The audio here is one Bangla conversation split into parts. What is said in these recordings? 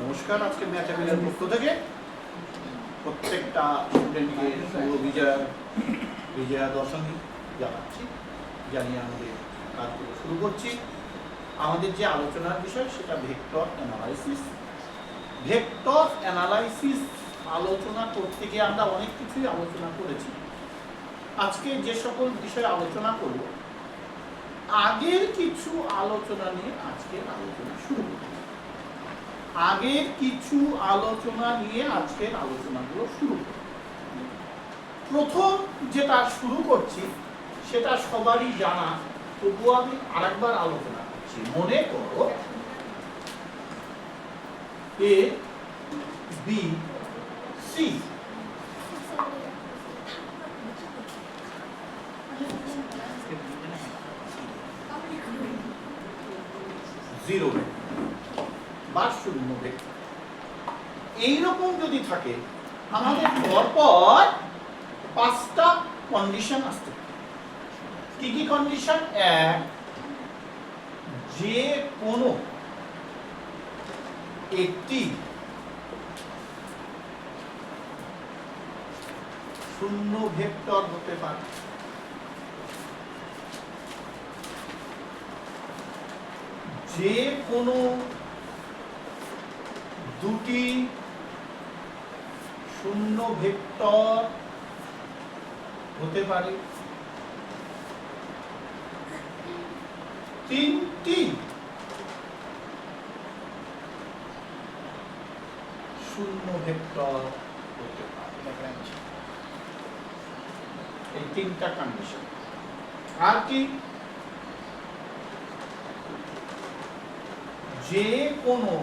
নমস্কার। আজকে ম্যাথমেটিক্সের পক্ষ থেকে প্রত্যেকটা স্টুডেন্টকে শুভ বিজয়া দশমী জানাচ্ছি। জানিয়ে আমাদের কাজগুলো শুরু করছি। আমাদের যে আলোচনার বিষয় সেটা ভেক্টর অ্যানালাইসিস। ভেক্টর অ্যানালাইসিস আলোচনা করতে গিয়ে আমরা অনেক কিছুই আলোচনা করেছি। আজকে যে সকল বিষয়ে আলোচনা করব, আগের কিছু আলোচনা নিয়ে আজকের আলোচনা শুরু করব। আগের কিছু আলোচনা নিয়ে আজকের আলোচনাগুলো শুরু করব। প্রথম যেটা শুরু করছি সেটা সবারই জানা, তবুও আমি আরেকবার আলোচনা করছি। মনে করো এ বি সি, জিরো বা শূন্য ভেক্টর। এইরকম যদি থাকে, আমাদের পরপর পাঁচটা কন্ডিশন আসতে পারে। কি কি কন্ডিশন? এক, যে কোনো একটি শূন্য ভেক্টর হতে পারে। যে কোনো দুটি শূন্য ভেক্টর হতে পারে। তিনটি শূন্য ভেক্টর হতে পারে। এই তিনটা কন্ডিশন। আর কি? যে কোনো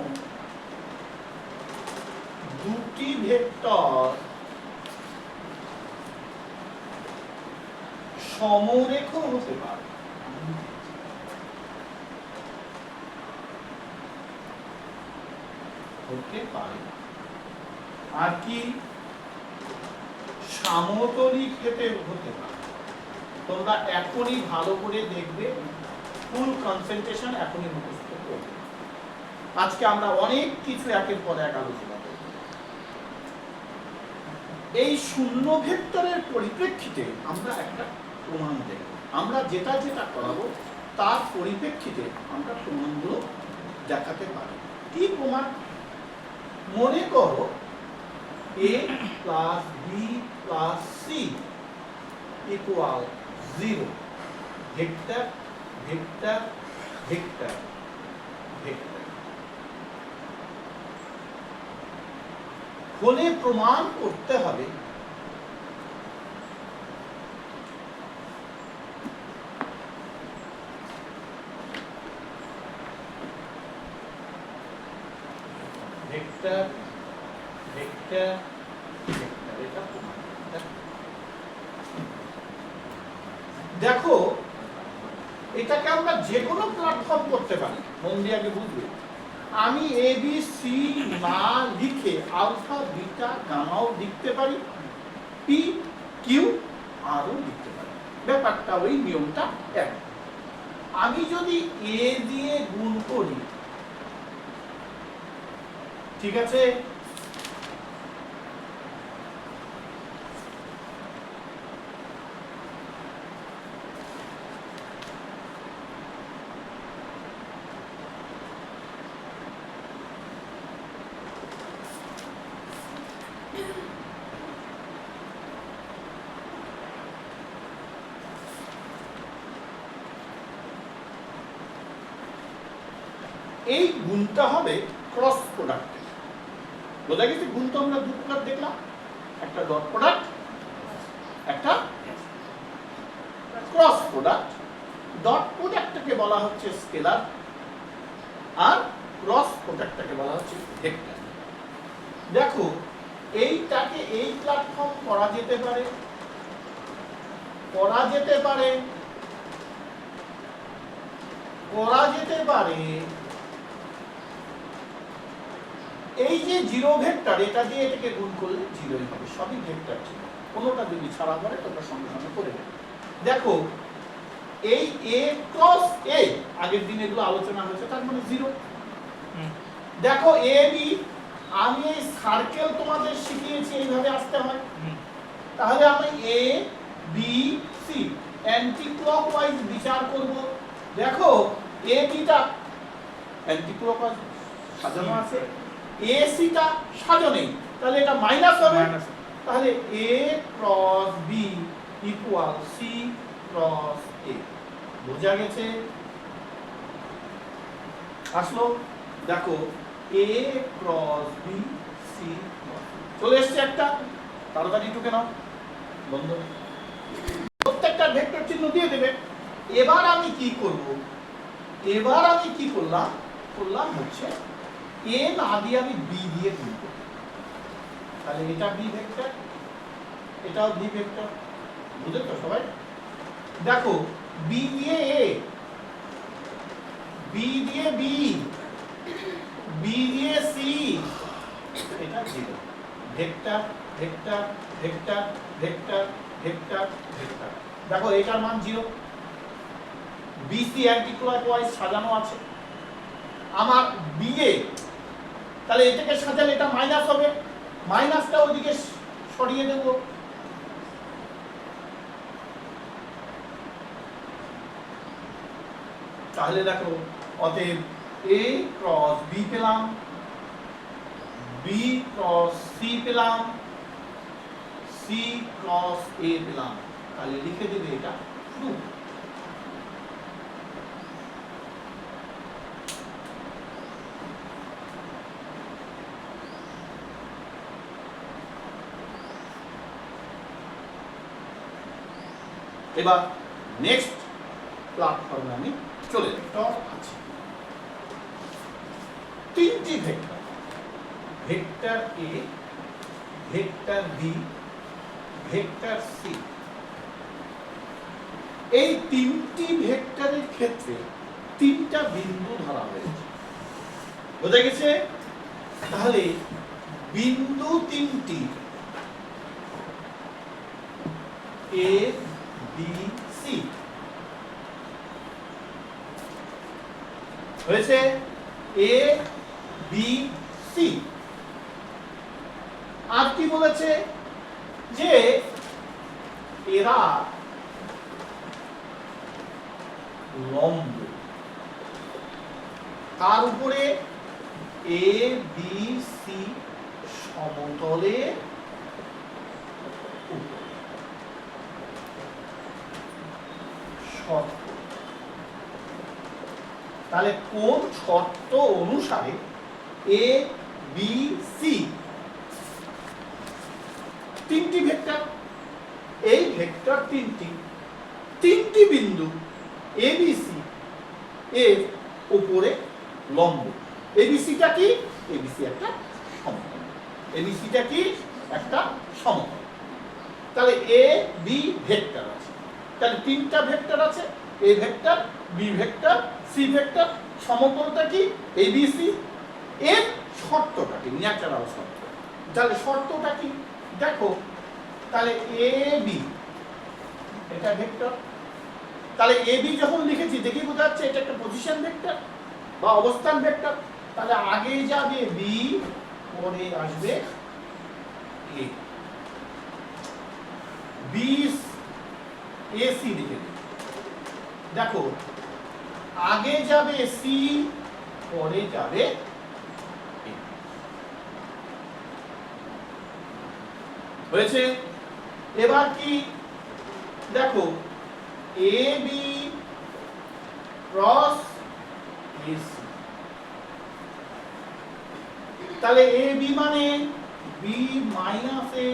দুটি ভেক্টর সমরেখ হতে পারে। হতে পারে। আর কি? সামতলিক হতে পারে। তোমরা এখনই ভালো করে দেখবে, ফুল কনসেন্ট্রেশন এখনই মুখস্থ করবে। আজকে আমরা অনেক কিছু একের পর এক আলোচনা করব। এই শূন্য ভেক্টরের পরিপ্রেক্ষিতে আমরা একটা প্রমাণ দেখব। আমরা যেটা যেটা করাবো তার পরিপ্রেক্ষিতে আমরা প্রমাণগুলো দেখাতে পারি। কি প্রমাণ? মনে করো a plus B plus C equal 0। Vector vector vector vector হলে প্রমাণ করতে হবে ভেক্টর ভেক্টর ভেক্টর। এটা প্রমাণ। দেখো, এটাকে আমরা যে কোনো প্ল্যাটফর্ম করতে পারি। মন দিয়ে আগে বুঝবে। আমি এ বি সি না লিখে আলফা বিটা গামাও লিখতে পারি, পি কিউ আরও লিখতে পারি। ব্যাপারটা ওই নিয়মটা এক। আমি যদি এ দিয়ে গুণ করি, ঠিক আছে, এই গুণটা হবে ক্রস প্রোডাক্ট। বোঝা গেছে? গুণ তো আমরা দু প্রকার দেখলাম, একটা ডট প্রোডাক্ট, একটা ক্রস প্রোডাক্ট। ডট প্রোডাক্টটাকে বলা হচ্ছে স্কেলার, আর ক্রস প্রোডাক্টটাকে বলা হচ্ছে ভেক্টর। দেখো, এইটাকে এই প্ল্যাটফর্ম করা যেতে পারে, করা যেতে পারে, করা যেতে পারে। এই যে জিরো ভেক্টর, এটা দিয়ে এটাকে গুণ করলে জিরোই হবে। সবই ভেক্টর ছিল, কোনোটা যদি ছাড়া পড়ে তোমরা সঙ্গে সঙ্গে করে দেবে। দেখো, এই এ ক্রস এ আগের দিন এগুলো আলোচনা হয়েছে, তার মানে জিরো। দেখো এ বি, আমি এই সার্কেল তোমাদের শিখিয়েছি এইভাবে আসতে হয়, তাহলে আমি A B C anti clockwise বিচার করব। দেখো এ বিটা অ্যান্টি ক্লকওয়াইজ সাজানো আছে, এ সিটা সাজানো নেই, তাহলে এটা মাইনাস হবে। তাহলে A cross B equal C cross A. বোঝা গেছে? আসলো, দেখো এ ক্রস বি সি চলে এসছে একটা, তাড়াতাড়ি টুকে নাও বন্ধ, প্রত্যেকটা ভেক্টর চিহ্ন দিয়ে দেবে। এবার আমি কি করব, এবার আমি কি করলাম হচ্ছে এ না দিয়ে আমি বি দিয়ে তুলব, তাহলে এটা বি ভেক্টর, এটাও বি ভেক্টর। বুঝেছো সবাই? দেখো বি দিয়ে এ, বি দিয়ে বি, বি দিয়ে সি, এটা zero. Vector vector vector vector vector vector, দেখো এটার মান জিরো। বিসি অ্যান্টি ক্লকওয়াইজ সাজানো আছে আমার বি এ, তাহলে এটাকে সাজালে এটা মাইনাস হবে, মাইনাসটা ওইদিকে সরিয়ে দেব। তাহলে দেখো অতএব এ ক্রস বি পেলাম, বি ক্রস সি পেলাম, সি ক্রস এ পেলাম, তাহলে লিখে দেবে এটা ট্রু। এবার নেক্সট প্ল্যাটফর্মে আমি চলে ভেক্টর আছে তিনটি ভেক্টর, ভেক্টর এ, ভেক্টর বি, ভেক্টর সি। এই তিনটি ভেক্টরের ক্ষেত্রে তিনটা বিন্দু ধরা হয়েছে, বোঝা গেছে? তাহলে বিন্দু তিনটি এ বি সি হয়েছে, এ বি সি। আর কি বলেছে যে এরা লম্ব, তার উপরে এ বি সি সমতলে শর্ত। তাহলে কোন শর্ত অনুসারে এ বি সি তিনটি ভেক্টর, এই ভেক্টর তিনটি বিন্দু এ বি সি এর উপরে লম্ব। এবিসিটা কি? এবিসি একটা সমতল, এবিসিটা কি? একটা সমতল। তাহলে এ বি ভেক্টর আছে, তাহলে তিনটা ভেক্টর আছে, A vector, B vector, C vector. সমতলটা কি? এবিসি। এর শর্তটা কি? ন্যাচারাল শর্ত। তাহলে শর্তটা কি দেখো, তাহলে এ বি এটা ভেক্টর, তাহলে এ বি যখন লিখেছি দেখি বোঝা যাচ্ছে এটা একটা পজিশন ভেক্টর বা অবস্থান ভেক্টর। তাহলে আগে যাবে বি, পরে আসবে এ, বি এ সি লিখে দিই। দেখো আগে যাবে সি, পরে যাবে এ। হয়েছে? এবার কি দেখো A B cross A C, তাহলে এ বি মানে B minus A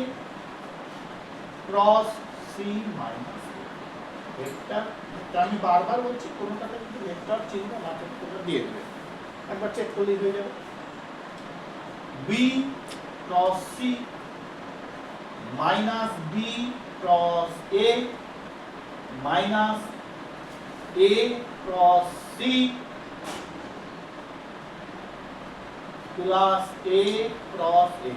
cross C minus A vector. আমি বারবার বলছি কোনোটাতে কিন্তু ভেক্টর চিহ্ন না থাকলে তোমরা দিয়ে দেবে, একবার চেক করলেই হয়ে যাবে। B cross C minus B cross A minus A cross C plus A cross A.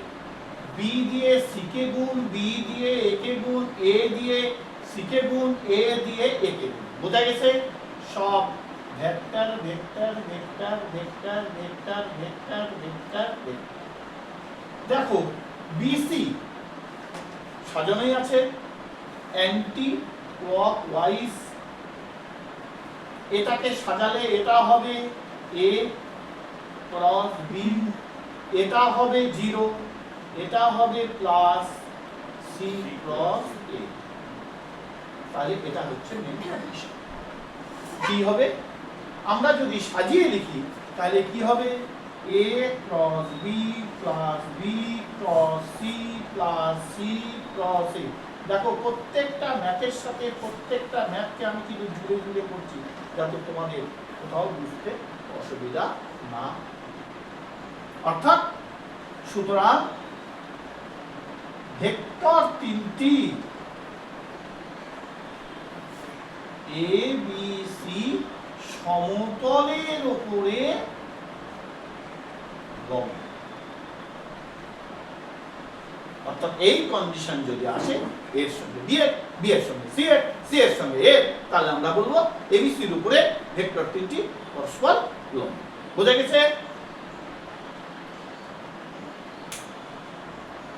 B দিয়ে সি কে গুণ, বি দিয়ে এ কে গুণ, এ দিয়ে সি কে গুণ, এ দিয়ে এ কে গুণ। বোঝা গেছে? সব vector vector vector vector vector vector vector vector. দেখো বিসি সাজানোই আছে অ্যান্টি ক্লকওয়াইজ, এটাকে সাজালে এটা হবে এ ক্রস বি, এটা হবে 0, এটা হবে প্লাস সি ক্রস এ। তাহলে এটা হচ্ছে মেন কন্ডিশন। কি হবে আমরা যদি সাজিয়ে লিখি তাহলে কি হবে A cross B plus B cross C plus C cross A. দেখো প্রত্যেকটা ম্যাথের সাথে প্রত্যেকটা ম্যাথকে আমি কিন্তু জুড়ে জুড়ে করছি যাতে তোমাদের কোথাও বুঝতে অসুবিধা না। অর্থাৎ সুতরাং ভেক্টর তিনটি এ বি সি সমতলের উপরে গমন। অর্থাৎ এই কন্ডিশন যদি আসে এর সঙ্গে বি এর, বি এর সঙ্গে সি এর, সি এর সঙ্গে এ, তাহলে আমরা বলবো এবিসির উপরে ভেক্টর তিনটি পরস্পর লম্ব। বোঝা গেছে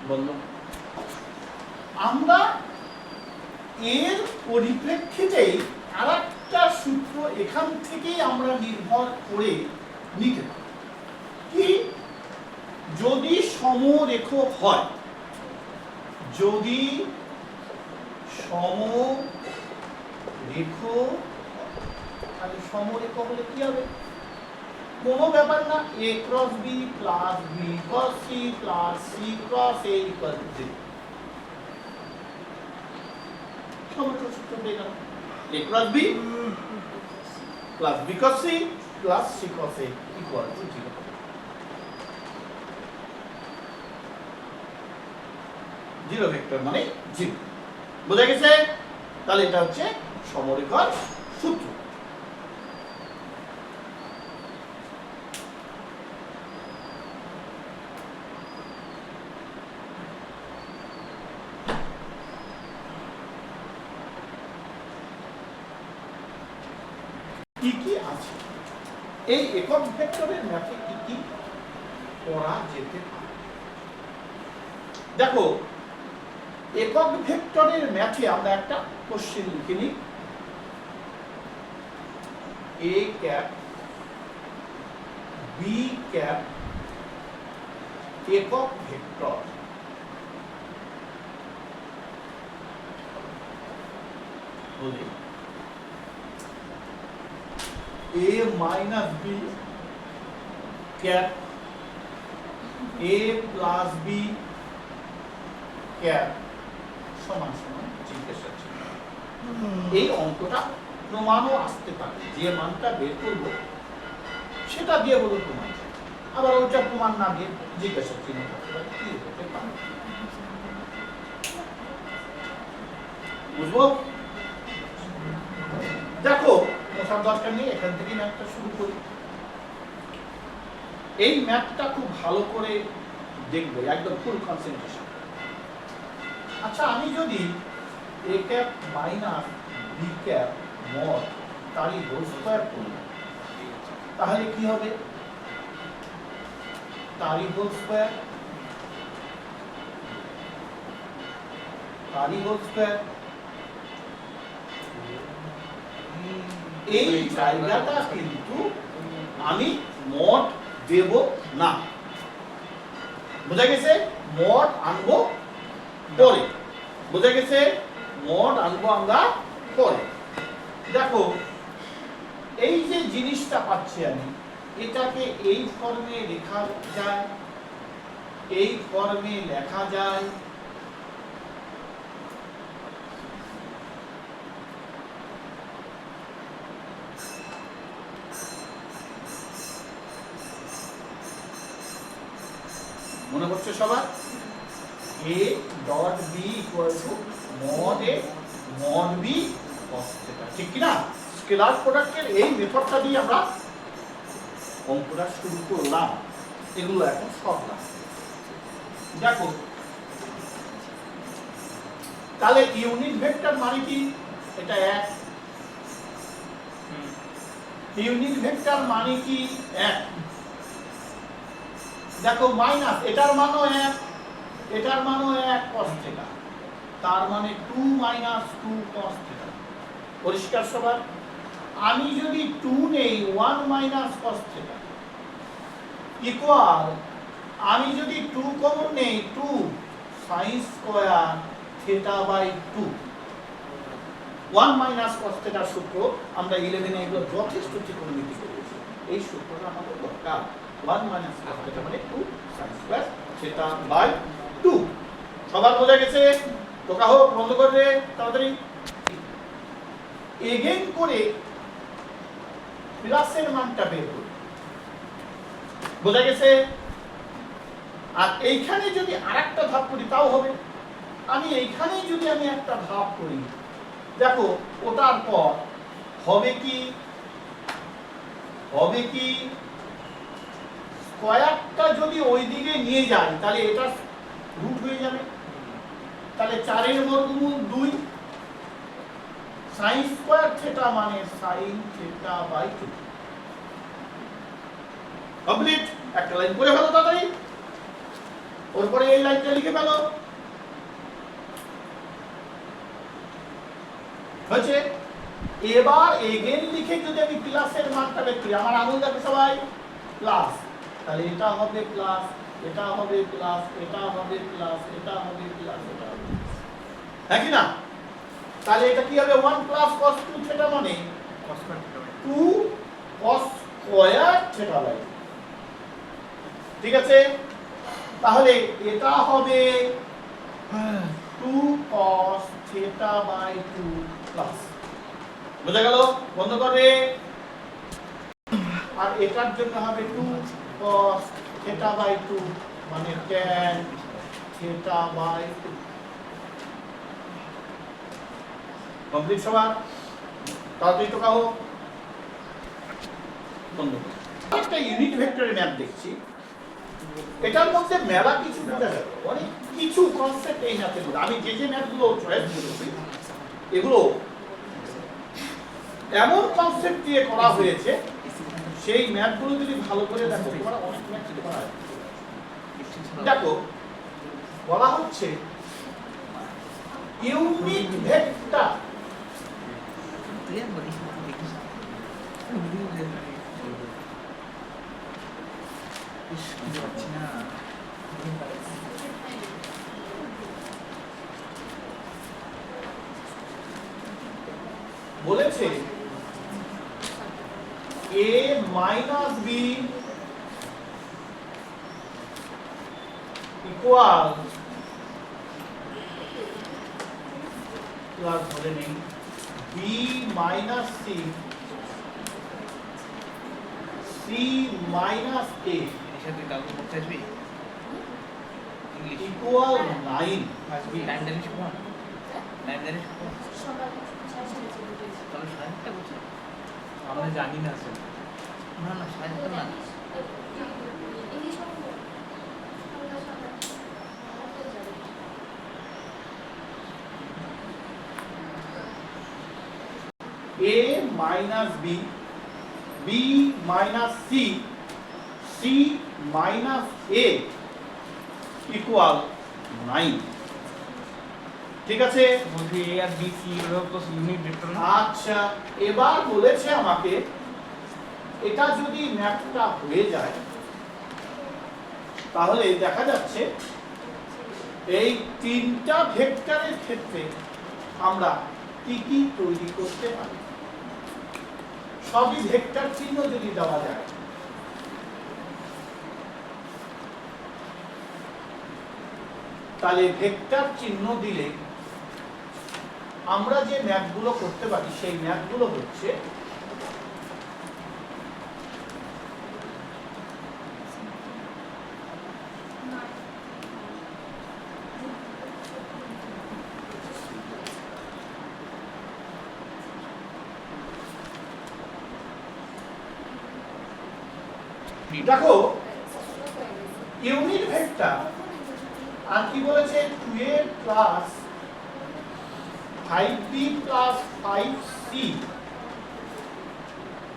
বন্ধু? আমরা এর পরিপ্রেক্ষিতেই আরেকটা সূত্র এখান থেকেই আমরা নির্ভর করে নিতে পারি। কি? যদি সমরেখ হয়, যদি সমরেখ, তাহলে সমরেখ হলে কি হবে? কোনো ব্যাপার না, a cross b plus b cross c plus c cross a equal to 0। সমরেখ সূত্র পেয়ে গেলাম, a cross b plus b cross c plus c cross a equal to 0। Zero vector মানে 0। বোঝা গেছে? তাহলে এটা হচ্ছে সমরেখার সূত্র। কি কি আছে এই একক ভেক্টরের ম্যাথে, কি কি করা যেতে পারে? দেখো একক ভেক্টরের ম্যাথে আমরা একটা কোশ্চেন লিখে নিই। এ ক্যাপ বি ক্যাপ একক ভেক্টর হলে a minus B cap a plus B cap সমান সমান জিজ্ঞাসা চিহ্ন। এই অঙ্কটা প্রমাণও আসতে পারে, যে মানটা বের করবো সেটা দিয়ে বলবো প্রমাণ, আবার ওইটা প্রমাণ না দিয়ে জিজ্ঞাসা চিহ্ন থাকতে পারে। কি হতে পারে বুঝবো? দেখো মশার দরকার নেই, এখান থেকে ম্যাথটা শুরু করি। এই ম্যাথটা খুব ভালো করে দেখবে, একদম ফুল কনসেন্ট্রেশন। আচ্ছা, আমি যদি a cap minus B cap mod তারই হোল স্কয়ার করি তাহলে কি হবে? তারই হোল স্কয়ার, তারই হোল স্কয়ার। এই জায়গাটা কিন্তু আমি মড দেব না। বোঝা গেছে? মড আনবো পরে। বোঝা গেছে? মড আনবো আমরা পরে। দেখো এই যে জিনিসটা পাচ্ছি আমি, এটাকে এই ফর্মে লেখা যায়, এই ফর্মে লেখা যায়। মনে করছে সবার? a dot b equal two mod a mod b cos theta, ঠিক কি না? স্কেলার প্রোডাক্টের এই মেথডটা দিয়ে আমরা অঙ্কটা শুরু করলাম। এগুলো এখন সব লাগবে। দেখো তাহলে ইউনিট ভেক্টর মানে কি? এটা 1, ইউনিট ভেক্টর মানে কি 1, দেখো মাইনাস এটার মানও 1, এটার মানও 1 cos θ, তার মানে 2 - 2 cos θ। পরিষ্কার সবার? আমি যদি 2 নেই 1 - cos θ ইকুয়াল, আমি যদি 2 কমন নেই 2 sin স্কয়ার θ/2, 1 - cos θ সূত্র আমরা 11 এ এগুলো যথেষ্ট ত্রিকোণমিতি করেছি। এই সূত্রটা আমাদের দরকার। 1 - cos θ মানে 2 sin স্কয়ার θ/2। সবার বোঝা গেছে? টোকা হোক, বন্ধ করে তাড়াতাড়ি। এগেইন করে প্লাসের মানটা বের করি, বোঝা গেছে? আর এইখানে যদি আরেকটা ধাপ করি তাও হবে। আমি এইখানেই যদি আমি একটা ধাপ করি, দেখো ওটার পর হবে কি স্কয়ারটা যদি ওই দিকে নিয়ে যাই তাহলে এটা রুট হয়ে যাবে, তাহলে 4 এর বর্গমূল 2 sin স্কয়ার θ মানে sin θ/2। কমপ্লিট। একটা লাইন করে ফেলো তাড়াতাড়ি, ওর পরে এই লাইনটা লিখে ফেলো। হয়েছে? এবার এগেইন লিখে যদি আমি প্লাসের মানটা বের করি, আমার আঙুল দেখো সবাই, প্লাস, তাহলে এটা হবে প্লাস, এটা হবে প্লাস, এটা হবে প্লাস, এটা হবে প্লাস, এটা হবে, হ্যাঁ কি না? তাহলে এটা কি হবে? 1 + cos 2 θ মানে 2 cos স্কয়ার θ/2। ঠিক আছে? তাহলে এটা হবে 2 cos θ/2 প্লাস, বোঝা গেল? বন্ধ করে। আর এটার জন্য হবে 2 cos θ/2 মানে tan θ/2। কমপ্লিট সবার? তাড়াতাড়ি টোকা হোক, বন্ধ করে। একটা ইউনিট ভেক্টরের ম্যাপ দেখছি, এটার মধ্যে মেলা কিছু বোঝা যাবে, অনেক কিছু কনসেপ্ট এই ম্যাপের মধ্যে। আমি যে ম্যাপগুলো চয়েস করেছি এগুলো এমন কনসেপ্ট দিয়ে করা হয়েছে, সেই ম্যাপগুলো যদি ভালো করে দেখো তোমরা অনেক ম্যাপ করা যায়। দেখো বলা হচ্ছে ইউনিট ভেক্টর বলেছে a minus b equal plus ধরে নেই b minus c c minus a equal 9। আমরা জানি না স্যার। না না সাহিত্য না, a minus b, b minus c, c minus a equal 9। ঠিক আছে? বলছি এ আর বি সি এগুলো তো ইউনিট ভেক্টর না। আচ্ছা, এবার বলেছে আমাকে এটা যদি ম্যাপটা হয়ে যায় তাহলে দেখা যাচ্ছে এই তিনটা ভেক্টরের ক্ষেত্রে আমরা কি কি তৈরি করতে পারি। সবই ভেক্টর চিহ্ন যদি দেওয়া যায়, তাহলে ভেক্টর চিহ্ন দিলে আমরা যে ম্যাপগুলো করতে পারি সেই ম্যাপগুলো হচ্ছে দেখো ইউনিট ভেক্টর আর কি বলেছে 2a plus 5b plus 5c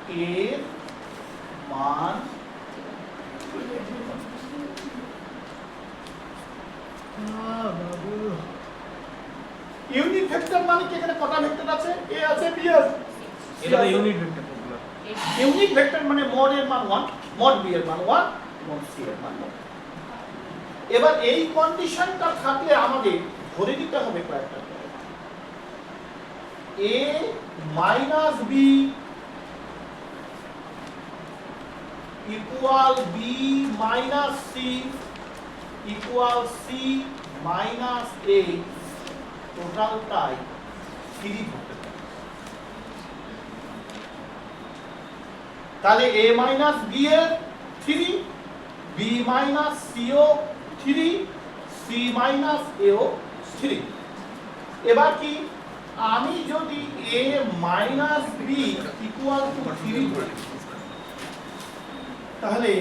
এর মান ইউনিট ভেক্টর মানে কি এখানে কটা ভেক্টর আছে এ আছে বি আছে এটা তো ইউনিট ভেক্টর বলবো ইউনিট ভেক্টর মানে মড এর মান 1 মড বি এর মান 1 মড সি এর মান 1 এবার এই কন্ডিশনটা থাকলে আমাদের ধরে নিতে হবে কয়েকটা a minus b equal b minus c equal c minus a টোটালটাই 3 হতে পারে তাহলে a মাইনাস b এর 3 b মাইনাস c ও 3 c মাইনাস a ও 3 এবার কি আমি যদি a minus b equal to 3 ধরি তাহলে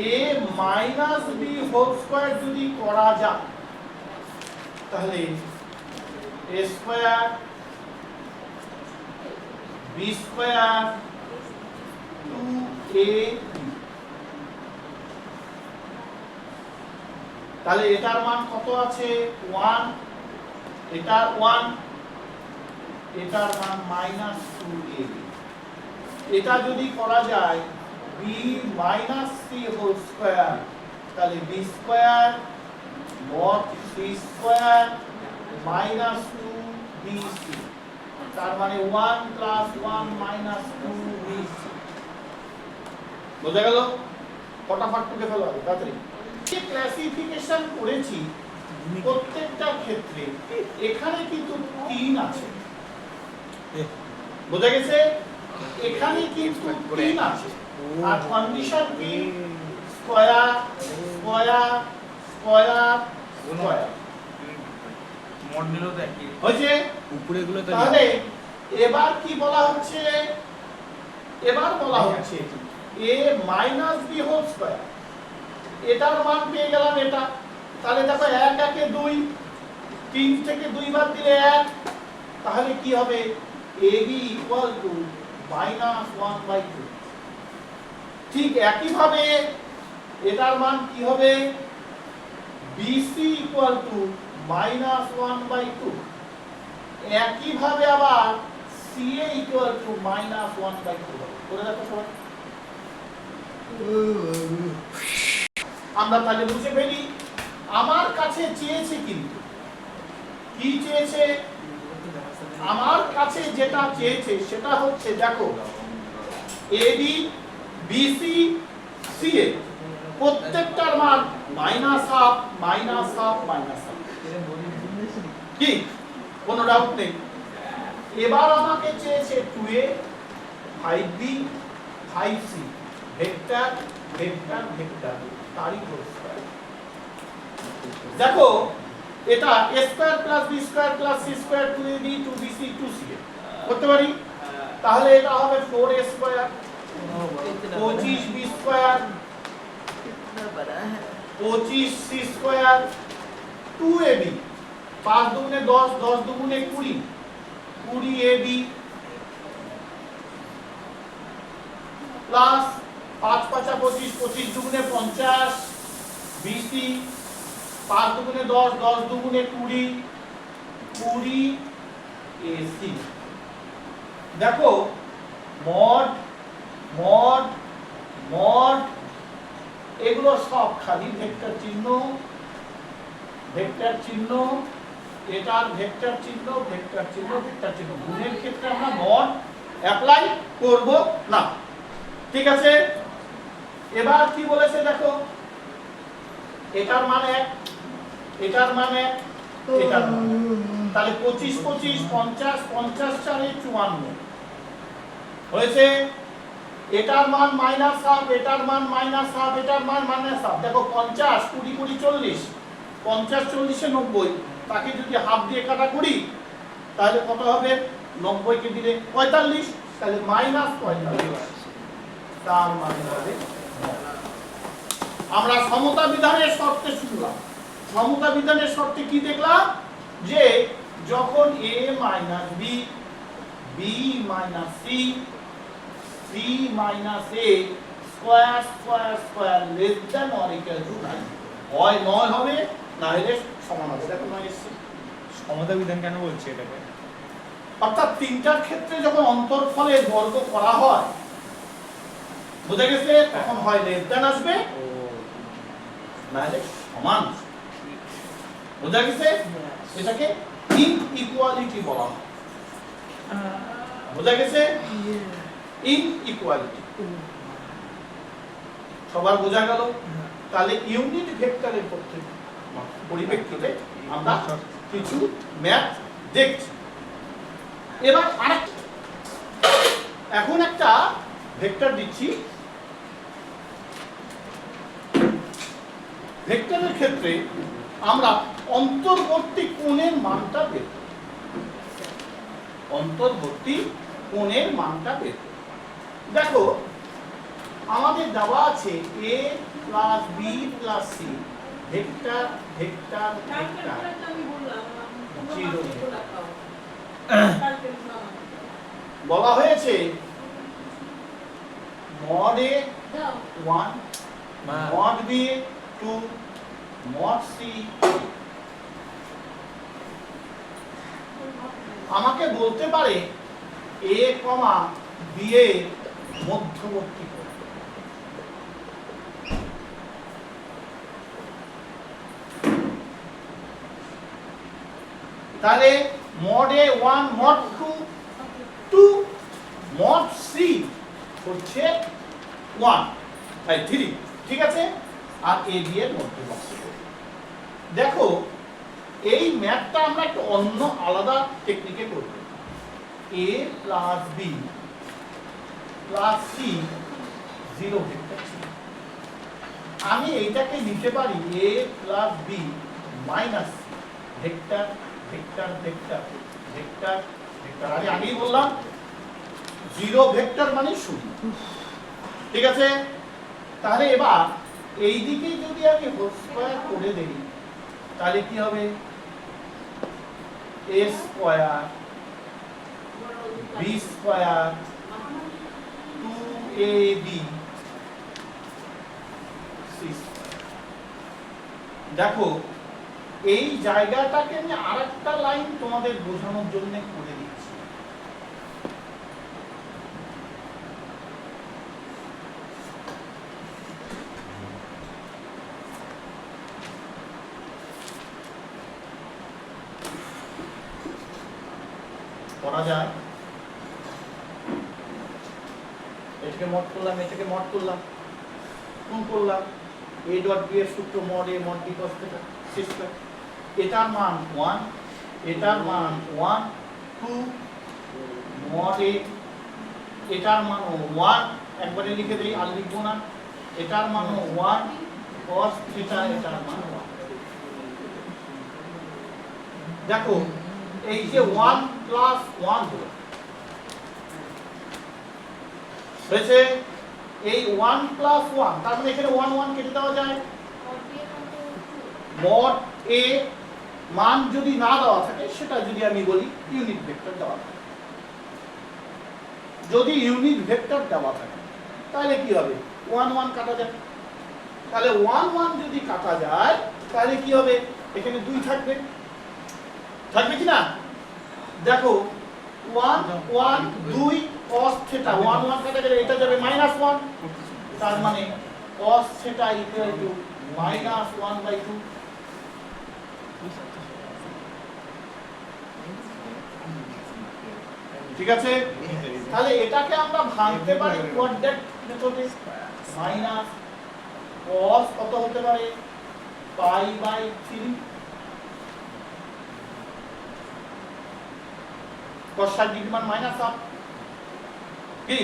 a minus b whole square যদি করা যায় তাহলে a square b square 2a তাহলে এটার মান কত আছে 1 এটার 1 এটার মান মাইনাস 2ab এটা যদি করা যায় b minus c whole square তাহলে b square mod c square minus 2bc তার মানে 1 প্লাস 1 মাইনাস 2bc বোঝা গেল ফটাফট টুকে ফেলো তাড়াতাড়ি যে ক্লাসিফিকেশন করেছি প্রত্যেকটা ক্ষেত্রে এখানে কিন্তু 3 আছে বোঝা গেছে এখানে কিন্তু 3 আছে আর কন্ডিশন কি square square square square mod নিলেও তো একই হয়েছে উপরে গুলো তো তাহলে এবার কি বলা হচ্ছে এবার বলা হচ্ছে a minus b whole square এটার মান পেয়ে গেলাম এটা তাহলে দেখো 1 1 এ 2 3 থেকে 2 বাদ দিলে 1 তাহলে কি হবে ab ইকুয়াল টু মাইনাস 1/2 ঠিক একই ভাবে এটার মান কি হবে bc ইকুয়াল টু মাইনাস 1/2 একই ভাবে আবার ca ইকুয়াল টু মাইনাস 1/2 করে দেখো সবাই আমরা তাহলে বুঝে ফেলি আমার কাছে চেয়েছে কিন্তু কি চেয়েছে আমার কাছে যেটা চেয়েছে সেটা হচ্ছে দেখো AB BC CA প্রত্যেকটার মান -1/2 -1/2 -1/2 কি কোনো ডাউট নেই এবার আমাকে চেয়েছে 2A 5B 5C vector vector vector তারই হোল স্কয়ার দেখো এটা a square plus b square plus c square 2ab 2bc 2ca করতে পারি তাহলে এটা হবে 4a স্কয়ার 25b স্কয়ার कितना बड़ा है 25c স্কয়ার 2ab 5 দুগুণে 10 10 দুগুণে 20 20ab প্লাস 5 5 25 25 দুগুণে 50 bc 5 দুগুণে 10 10 দুগুণে 20 20 ac দেখো মড মড মড এগুলো সব খালি ভেক্টর চিহ্ন ভেক্টর চিহ্ন এটার ভেক্টর চিহ্ন ভেক্টর চিহ্ন ভেক্টর চিহ্ন গুণের ক্ষেত্রে আমরা মড অ্যাপ্লাই করব না ঠিক আছে এবার কি বলেছে দেখো এটার মান 1 এটার মান 1 এটার মান 1 তাহলে 25 25 50 50 4 54 হয়েছে এটার মান -1/2 এটার মান -1/2 এটার মান -1/2 দেখো 50 20 20 40 50 40 এ 90 তাকে যদি হাফ দিয়ে কাটা করি তাহলে কত হবে 90 কে দিলে 45 তাহলে -45 তার মানে হবে আমরা সমতা বিধানের শর্তে শুনলাম সমতা বিধানের শর্তে কি দেখলাম যে যখন a b b c c c minus a square square square less than or equal to 9 হয় 9 হবে না হলে সমান হবে দেখো 9 এসছে সমতা বিধান কেন বলছে এটাকে? অর্থাৎ তিনটার ক্ষেত্রে যখন অন্তরফলের বর্গ করা হয় বুঝা গেছে তখন হয় লেস দ্যান আসবে না হলে সমান বুঝা গেছে এটাকে ইনইকুয়ালিটি বলা হয় বুঝা গেছে ইনইকুয়ালিটি সবার বোঝা গেল তাহলে ইউনিট ভেক্টরের পরিপ্রেক্ষিতে আমরা কিছু ম্যাথ দেখছি এবার এখন একটা ভেক্টর দিচ্ছি ভেক্টরের ক্ষেত্রে আমরা অন্তর্বর্তী কোণের মানটা বের করব অন্তর্বর্তী কোণের মানটা বের করব দেখো আমাদের দেওয়া আছে a plus b plus c vector vector vector 0 বলা হয়েছে mod a 1 mod b 2 mod c আমাকে বলতে পারে a, b এর মধ্যবর্তী কোণ তাহলে mod a 1 mod 2 mod c হচ্ছে 1 তাই 3 ঠিক আছে আর a b এর মধ্যবর্তী কোণ দেখো এই ম্যাথটা আমরা একটু অন্য আলাদা টেকনিকে করব a plus b plus c 0 vector ছিল আমি এইটাকে লিখতে পারি a plus b minus vector vector vector vector vector আমি আগেই বললাম 0 ভেক্টর মানে 0 ঠিক আছে তাহলে এবার এই দিকে যদি আমি হোল স্কয়ার করে দেই তাহলে কি হবে a square b square 2ab c দেখো এই জায়গাটাকে আমি আরেকটা লাইন তোমাদের বোঝানোর জন্য করে দিচ্ছি করা যায় এটাকে মড করলাম এটাকে মড করলাম কোন করলাম a ডট b এর সূত্র mod a mod b cos θ c square এটার মান 1 এটার মান 1 2 mod a এটার মান 1 একবারে লিখে দেই আর লিখব না এটার মান 1 cos θ এটার মান 1 দেখো এই যে 1 প্লাস 1 হলো হয়েছে এই 1 প্লাস 1 তার মানে এখানে 1 1 কেটে দেওয়া যায় mod a মান যদি না দেওয়া থাকে সেটা যদি আমি বলি ইউনিট ভেক্টর দেওয়া থাকে যদি ইউনিট ভেক্টর দেওয়া থাকে তাহলে কি হবে 1 1 কাটা যায় তাহলে 1 1 যদি কাটা যায় তাহলে কি হবে এখানে 2 থাকবে থাকবে কি না দেখো 1 1 2 cos θ 1 1 কাটা গেলে এটা যাবে -1 তার মানে cos θ -1/2 ঠিক আছে তাহলে এটাকে আমরা ভাঙতে পারি কোয়াড্রেট মেথডে মাইনাস cos কত হতে পারে π/3 cos 60 ডিগ্রি মান -1 কি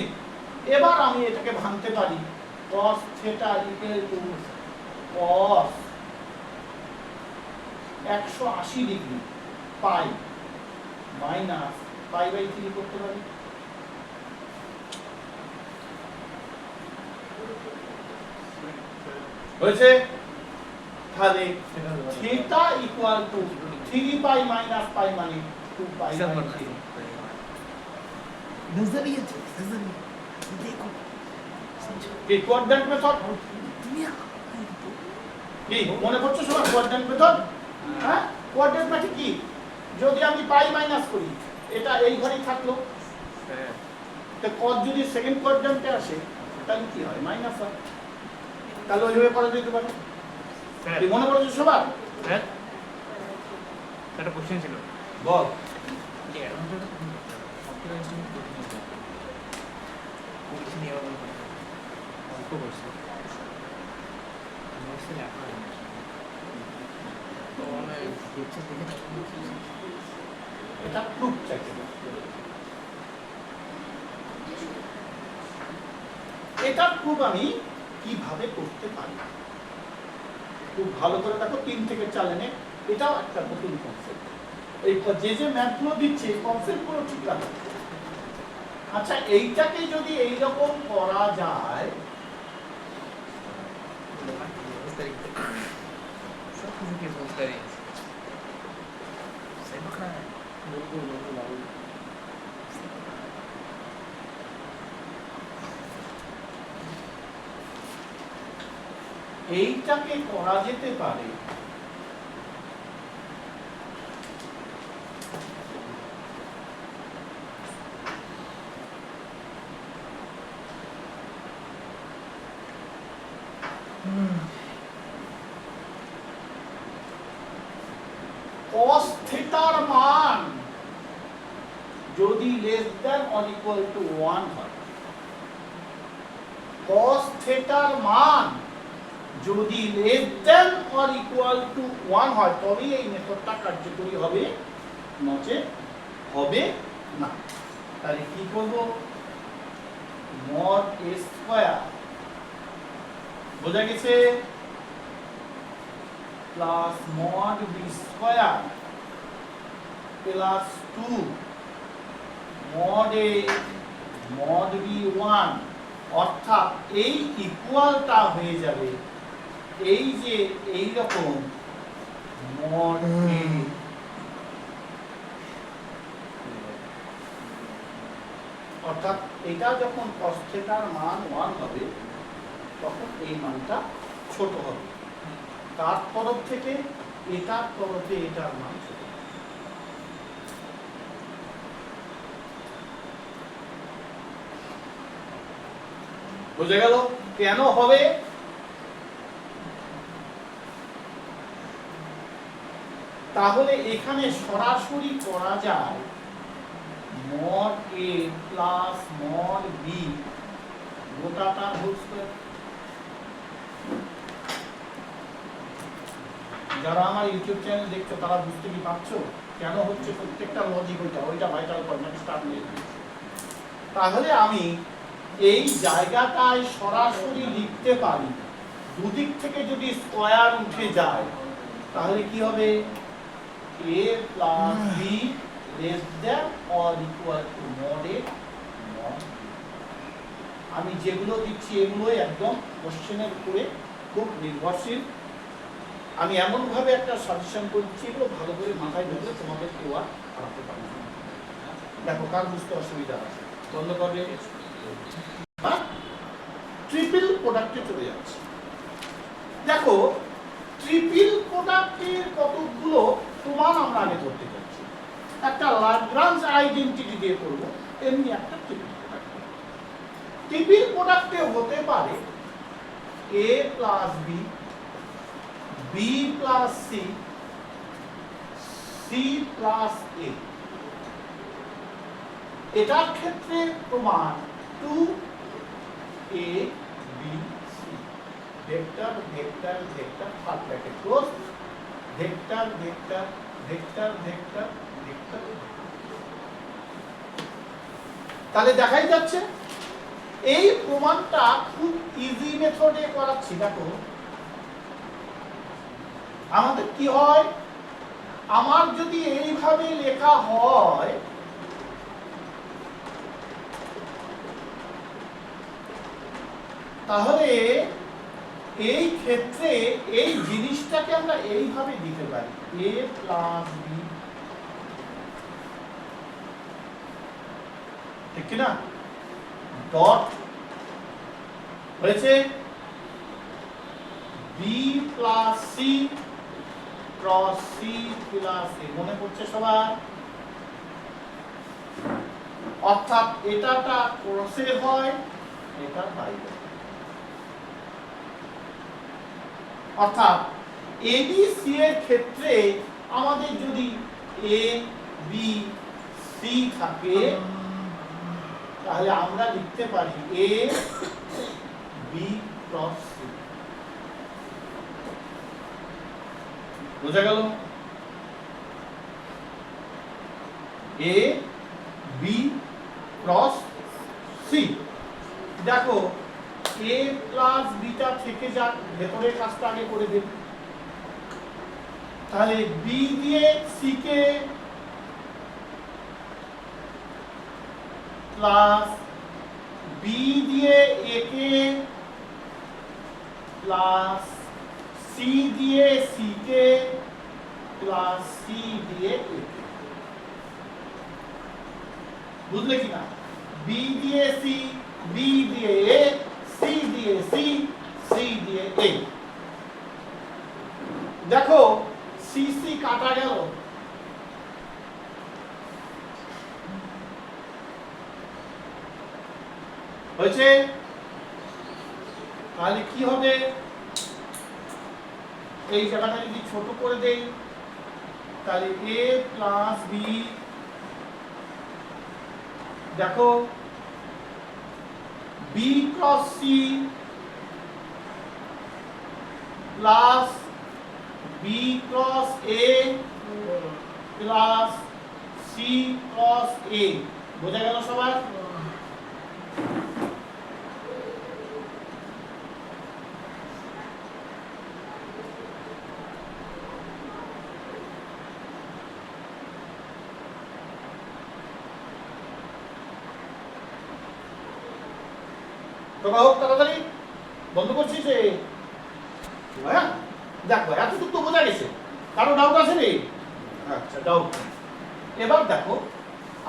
এবার আমি এটাকে ভাঙতে পারি cos θ cos 180 ডিগ্রি পাই মাইনাস π/3 করতে পারি হয়েছে তাহলে θ ইকুয়াল টু 3π মাইনাস π মানে 2π/3 नजरिए थे नजरिए কি কোয়াড্র্যান্ট মেথড কি মনে করছো সবাই কোয়াড্র্যান্ট মেথড? হ্যাঁ, কোয়াড্র্যান্ট মানে কি? যদি আমি পাই মাইনাস করি, এটা এই ঘরেই থাকলো, তো cos যদি সেকেন্ড কোয়াড্র্যান্টে আসে তাহলে কি হয়? মাইনাস হয়। তাহলে ওইভাবে করা যেতে পারে। কি মনে করছো সবার? হ্যাঁ, একটা কোশ্চেন ছিল। বল। এটা প্রুফ চাইছে। এটা প্রুফ আমি কিভাবে করতে পারি? খুব ভালো করে দেখো, 3 থেকে 4 লাইনে। এটাও একটা নতুন কনসেপ্ট। এই যে ম্যাথগুলো দিচ্ছে এই কনসেপ্টগুলো ঠিক রাখো। আচ্ছা, এইটাকে যদি এইরকম করা যায়, এইটাকে করা যেতে পারে cos থিটার মান যদি less than or equal to 1 হয়, cos থিটার মান যদি less than or equal to 1 হয়, তবেই এই মেথডটা কার্যকরী হবে, নচেত হবে না। তাহলে কি করব? mod a স্কয়ার বোঝা গেছে plus mod b square plus 2 mod a mod b 1, অর্থাৎ এই ইকুয়ালটা হয়ে যাবে এই যে এই রকম mod a, অর্থাৎ এটা যখন cos থিটার মান 1 হবে তখন এই মানটা ছোট হবে। তার তরফ থেকে এটার তরফে এটার মান ছোট হবে। বুঝে গেল কেন হবে? তাহলে এখানে সরাসরি করা যায় mod a plus mod b গোটাটা হোল স্কয়ার। যারা আমার ইউটিউব চ্যানেল দেখছো তারা বুঝতে কি পারছো কেন হচ্ছে? প্রত্যেকটা লজিক ওইটা ভাইটাল পয়েন্ট স্টার্ট নিয়ে। তাহলে আমি এই জায়গাটায় সরাসরি লিখতে পারি, দুদিক থেকে যদি স্কয়ার উঠে যায় তাহলে কি হবে? a plus b less than or equal to mod a mod b। আমি যেগুলো দিচ্ছি এগুলো একদম কোশ্চেনের উপরে খুব নির্ভরশীল। আমি এমন ভাবে একটা সাজেশন করছি, এগুলো ভালো করে মাথায় ঢুকলে তোমাদের কেউ আর হারাতে পারবে না। দেখো কার বুঝতে অসুবিধা আছে বন্ধ করবে। ট্রিপল প্রোডাক্টে চলে যাচ্ছে। দেখো ট্রিপল প্রোডাক্টের কতগুলো প্রমাণ আমরা আগে ধরতে যাচ্ছি। একটা ল্যাগ্রাঞ্জ আইডেন্টিটি দিয়ে করব, এমনি একটা ট্রিপল প্রোডাক্ট। ট্রিপল প্রোডাক্টে হতে পারে a plus b, b plus c, c plus a। এটার ক্ষেত্রে প্রমাণ 2a b c, vector vector vector half bracket close, vector vector vector vector vector. তাহলে দেখাই যাচ্ছে এই প্রমাণটা খুব ইজি মেথডে করাচ্ছি। দেখো আমাদের কি হয়, আমার যদি এইভাবে লেখা হয় তাহলে এই ক্ষেত্রে এই জিনিসটাকে আমরা এইভাবে দিতে পারি a প্লাস b, ঠিক না, ডট হয়েছে B plus C cross C plus A, মনে পড়ছে সবার? অর্থাৎ এটাটা ক্রসে হয়, এটা বাইরে। অর্থাৎ এবিসি এর ক্ষেত্রে আমাদের যদি এ বি সি থাকে তাহলে আমরা লিখতে পারি এ বি ক্রস সি। বোঝা গেল? A B cross C. দেখো এ প্লাস বিটা থেকে যাক, ভেতরের কাজটা আগে করে দেব। তাহলে বি দিয়ে সি কে প্লাস বি দিয়ে এ কে প্লাস সি দিয়ে সি কে প্লাস সি দিয়ে এ কে। বুঝলে কিনা? বি দিয়ে সি, বি দিয়ে এ, সি দিয়ে সি, সি দিয়ে এ। দেখো সি সি কাটা গেল, হয়েছে? তাহলে কি হবে? এই জায়গাটা যদি ছোট করে দেই তাহলে এ প্লাস বি, দেখো B cross C plus B cross A plus C cross A. বোঝা গেল সবার? হোক তাড়াতাড়ি বন্ধ করছি যে। হ্যাঁ দেখো এতটুকু তো বোঝা গেছে, কারো ডাউট আছে রে? আচ্ছা ডাউট। এবার দেখো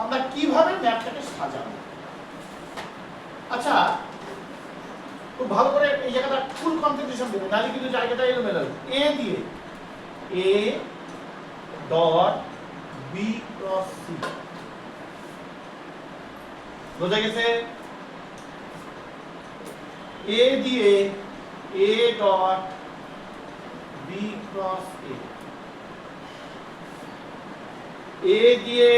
আমরা কিভাবে ম্যাপটাকে সাজাবো। আচ্ছা খুব ভালো করে এই জায়গাটা ফুল কনসেন্ট্রেশন দেবে, নাহলে কিন্তু জায়গাটা এলোমেলো। এ দিয়ে A dot B cross C, বোঝা গেছে? এ দিয়ে A dot B cross A, A দিয়ে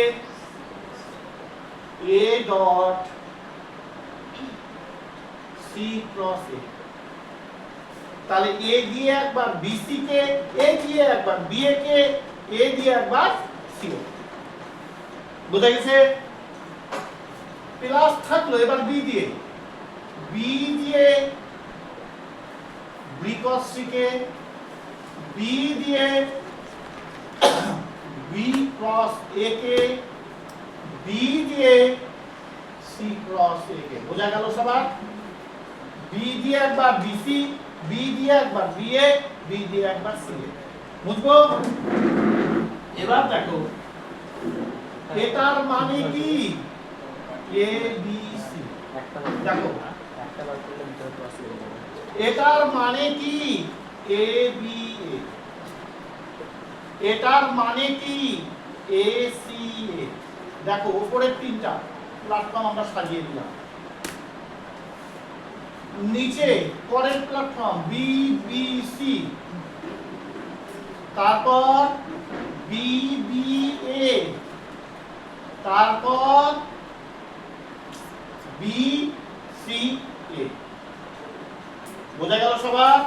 A dot C cross A. তাহলে এ দিয়ে একবার বিসি কে, এ দিয়ে একবার বিএ কে, এ দিয়ে একবার সি। বোঝা গেছে? প্লাস থাকলো এবার বি দিয়ে, বি দিয়ে B cross C K, B দিয়ে বি ক্রস এ কে, বি দিয়ে সি ক্রস এ কে। বোঝা গেল সবার? বি দিয়ে একবার বিসি, বি দিয়ে একবার বিএ, বি দিয়ে একবার সি। বুঝবো? এবার দেখো এটার মানে কি? A B C. দেখো এটার মানে কি? A B A. এটার মানে কি? এ সি এ। দেখো উপরের তিনটা প্ল্যাটফর্ম আমরা সাজিয়ে দিলাম, নিচে পরের প্ল্যাটফর্ম বি বি সি, তারপর বি বি এ, তারপর বি সি এ। বোঝা গেল সবার?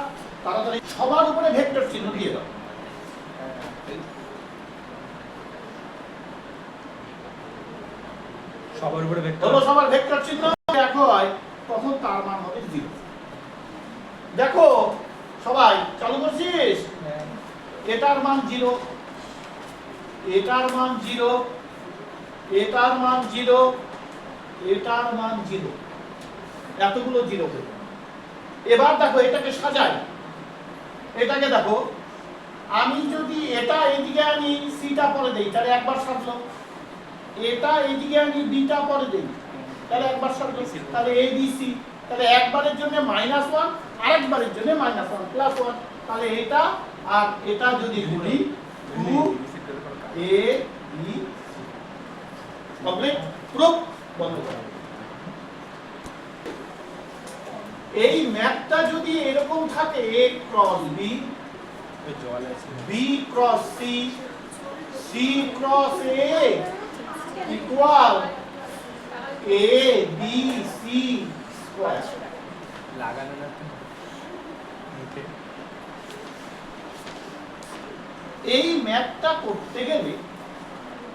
তাড়াতাড়ি সবার উপরে ভেক্টর চিহ্ন দিয়ে দাও। সবার উপরে ভেক্টর হলো সবার ভেক্টর চিহ্ন দেখো হয়, তখন তার মান হবে 0। দেখো সবাই চালু করছিস? এটার মান 0, এটার মান 0, এটার মান 0, এটার মান 0, এতগুলো 0 হয়ে। এবার দেখো এটাকে সাজাই। এটাকে দেখো আমি যদি এটা এদিকে আনি সিটা পরে দেই তাহলে একবার সাজলো, এটা এদিকে আনি বিটা পরে দেই তাহলে একবার সাজলো, তাহলে এ বি সি। তাহলে একবারের জন্য -1, আরেকবারের জন্য -1 +1, তাহলে এটা আর এটা যদি করি 2 a b কমপ্লিট প্রুফ বন্ধ করা। এই ম্যাপটা যদি এরকম থাকে a cross b, b cross c, c cross a equal a b c square. লাগানো না তো মুখে। এই ম্যাপটা করতে গেলে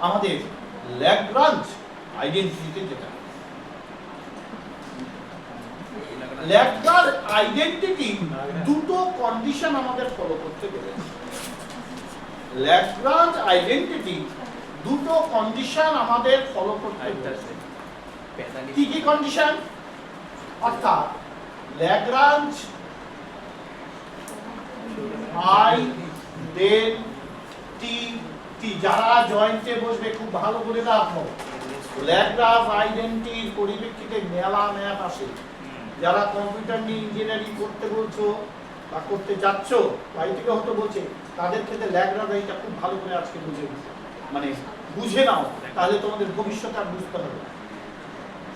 আমাদের ল্যাগ্রাঞ্জ আইডেন্টিটিতে যেতে হবে। ল্যাগ্রাঞ্জ আইডেন্টিটি দুটো কন্ডিশন আমাদের ফলো করতে হবে। ল্যাগ্রাঞ্জ আইডেন্টিটি দুটো কন্ডিশন আমাদের ফলো করতে হবে। কি কি কন্ডিশন? অর্থাৎ ল্যাগ্রাঞ্জ আইডেন্টিটি, যারা জয়েন্টে বসবে খুব ভালো করে রাখো, ল্যাগ্রাঞ্জ আইডেন্টিটির পরিপ্রেক্ষিতে মেলা ম্যাপ আসে। যারা কম্পিউটার নিয়ে ইঞ্জিনিয়ারিং করতে বলছো বা করতে যাচ্ছ, বাড়ি থেকে হয়তো বলছে, তাদের ক্ষেত্রে ল্যাগ্রাঞ্জ এটা খুব ভালো করে আজকে বুঝে নাও, তাহলে তোমাদের ভবিষ্যতে আর বুঝতে হবে না,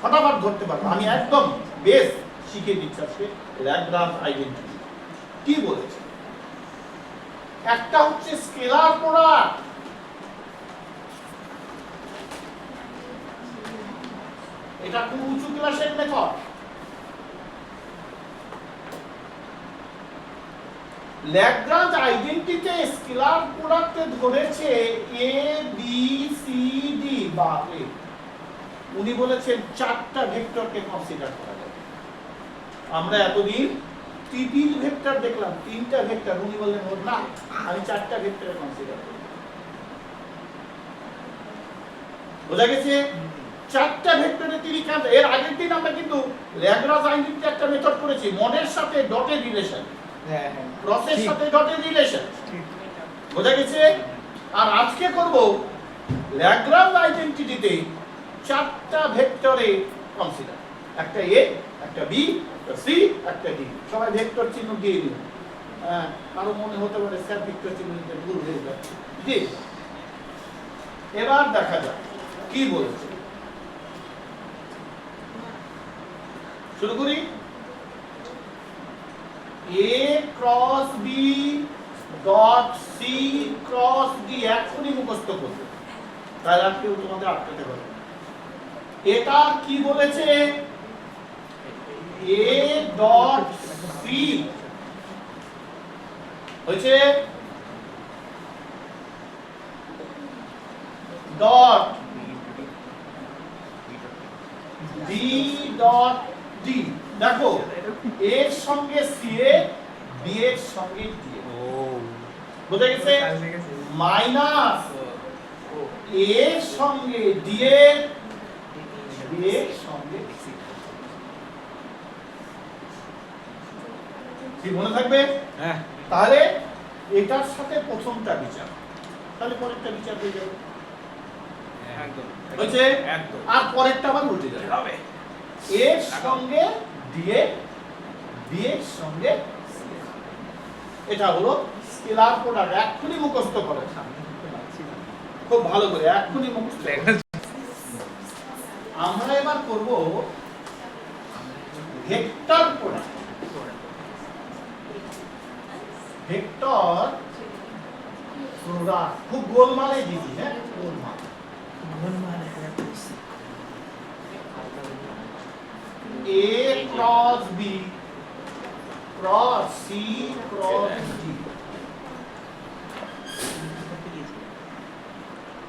ফটাফট ধরতে পারবে। আমি একদম বেস শিখে দিচ্ছি আজকে ল্যাগ্রাঞ্জ আইডেন্টিটি কি বলেছে। একটা হচ্ছে স্কেলার প্রোডাক্ট, এটা খুব উঁচু ক্লাসের মেথড। ল্যাগ্রাঞ্জ আইডেন্টিটিতে স্কেলার প্রোডাক্টে ধরেছে a b c d বা a, উনি বলেছেন চারটা ভেক্টরকে কনসিডার করা যাবে। আমরা এতদিন ট্রিপল ভেক্টর দেখলাম, তিনটা ভেক্টর, উনি বললেন ওর না, আমি চারটা ভেক্টর কনসিডার করব। বোঝা গেছে? চারটা ভেক্টরে তিনি কাজ। এর আগের দিন আমরা কিন্তু ল্যাগ্রাঞ্জ আইডেন্টিটি একটা মেথড করেছি, মডের সাথে ডটের রিলেশন, ক্রসের সাথে ডটের রিলেশন। বোঝা গেছে? আর আজকে করব ল্যাগ্রাঞ্জ আইডেন্টিটিতে চারটা ভেক্টরে কনসিডার, একটা a, একটা b, একটা c, একটা d। সবাই ভেক্টর চিহ্ন দিয়ে দিন। কারো মনে হতে পারে স্যার ভেক্টর চিহ্ন দিতে ভুল হয়ে যাচ্ছে। জি, এবার দেখা যাক কি বলেছে। শুরু করি। a cross b dot c cross d এখনই মুখস্থ করবে, তাহলে আর কেউ তোমাদের আটকাতে পারবে না। এটা কি বলেছে? a ডট c হচ্ছে ডট b ডট d। দেখো এর সঙ্গে c এ, b এর সঙ্গে d এ। বোঝা গেছে? মাইনাস এর সঙ্গে d এর, b এর সঙ্গে c। কি মনে থাকবে? হ্যাঁ। তাহলে এটার সাথে প্রথমটা বিচার, তাহলে পরেরটা বিচার হয়ে যাবে। একদম হচ্ছে একদম। আর পরেরটা আবার উল্টে যাবে, এর সঙ্গে d এ, b এর সঙ্গে c এ। এটা হলো স্কেলার প্রোডাক্ট। এক্ষুনি মুখস্থ করো, খুব ভালো করে এক্ষুনি মুখস্থ করো। আমরা এবার করব ভেক্টর প্রোডাক্ট। ভেক্টর প্রোডাক্ট খুব গোলমালে দিদি, হ্যাঁ গোলমাল। a cross b cross c cross d।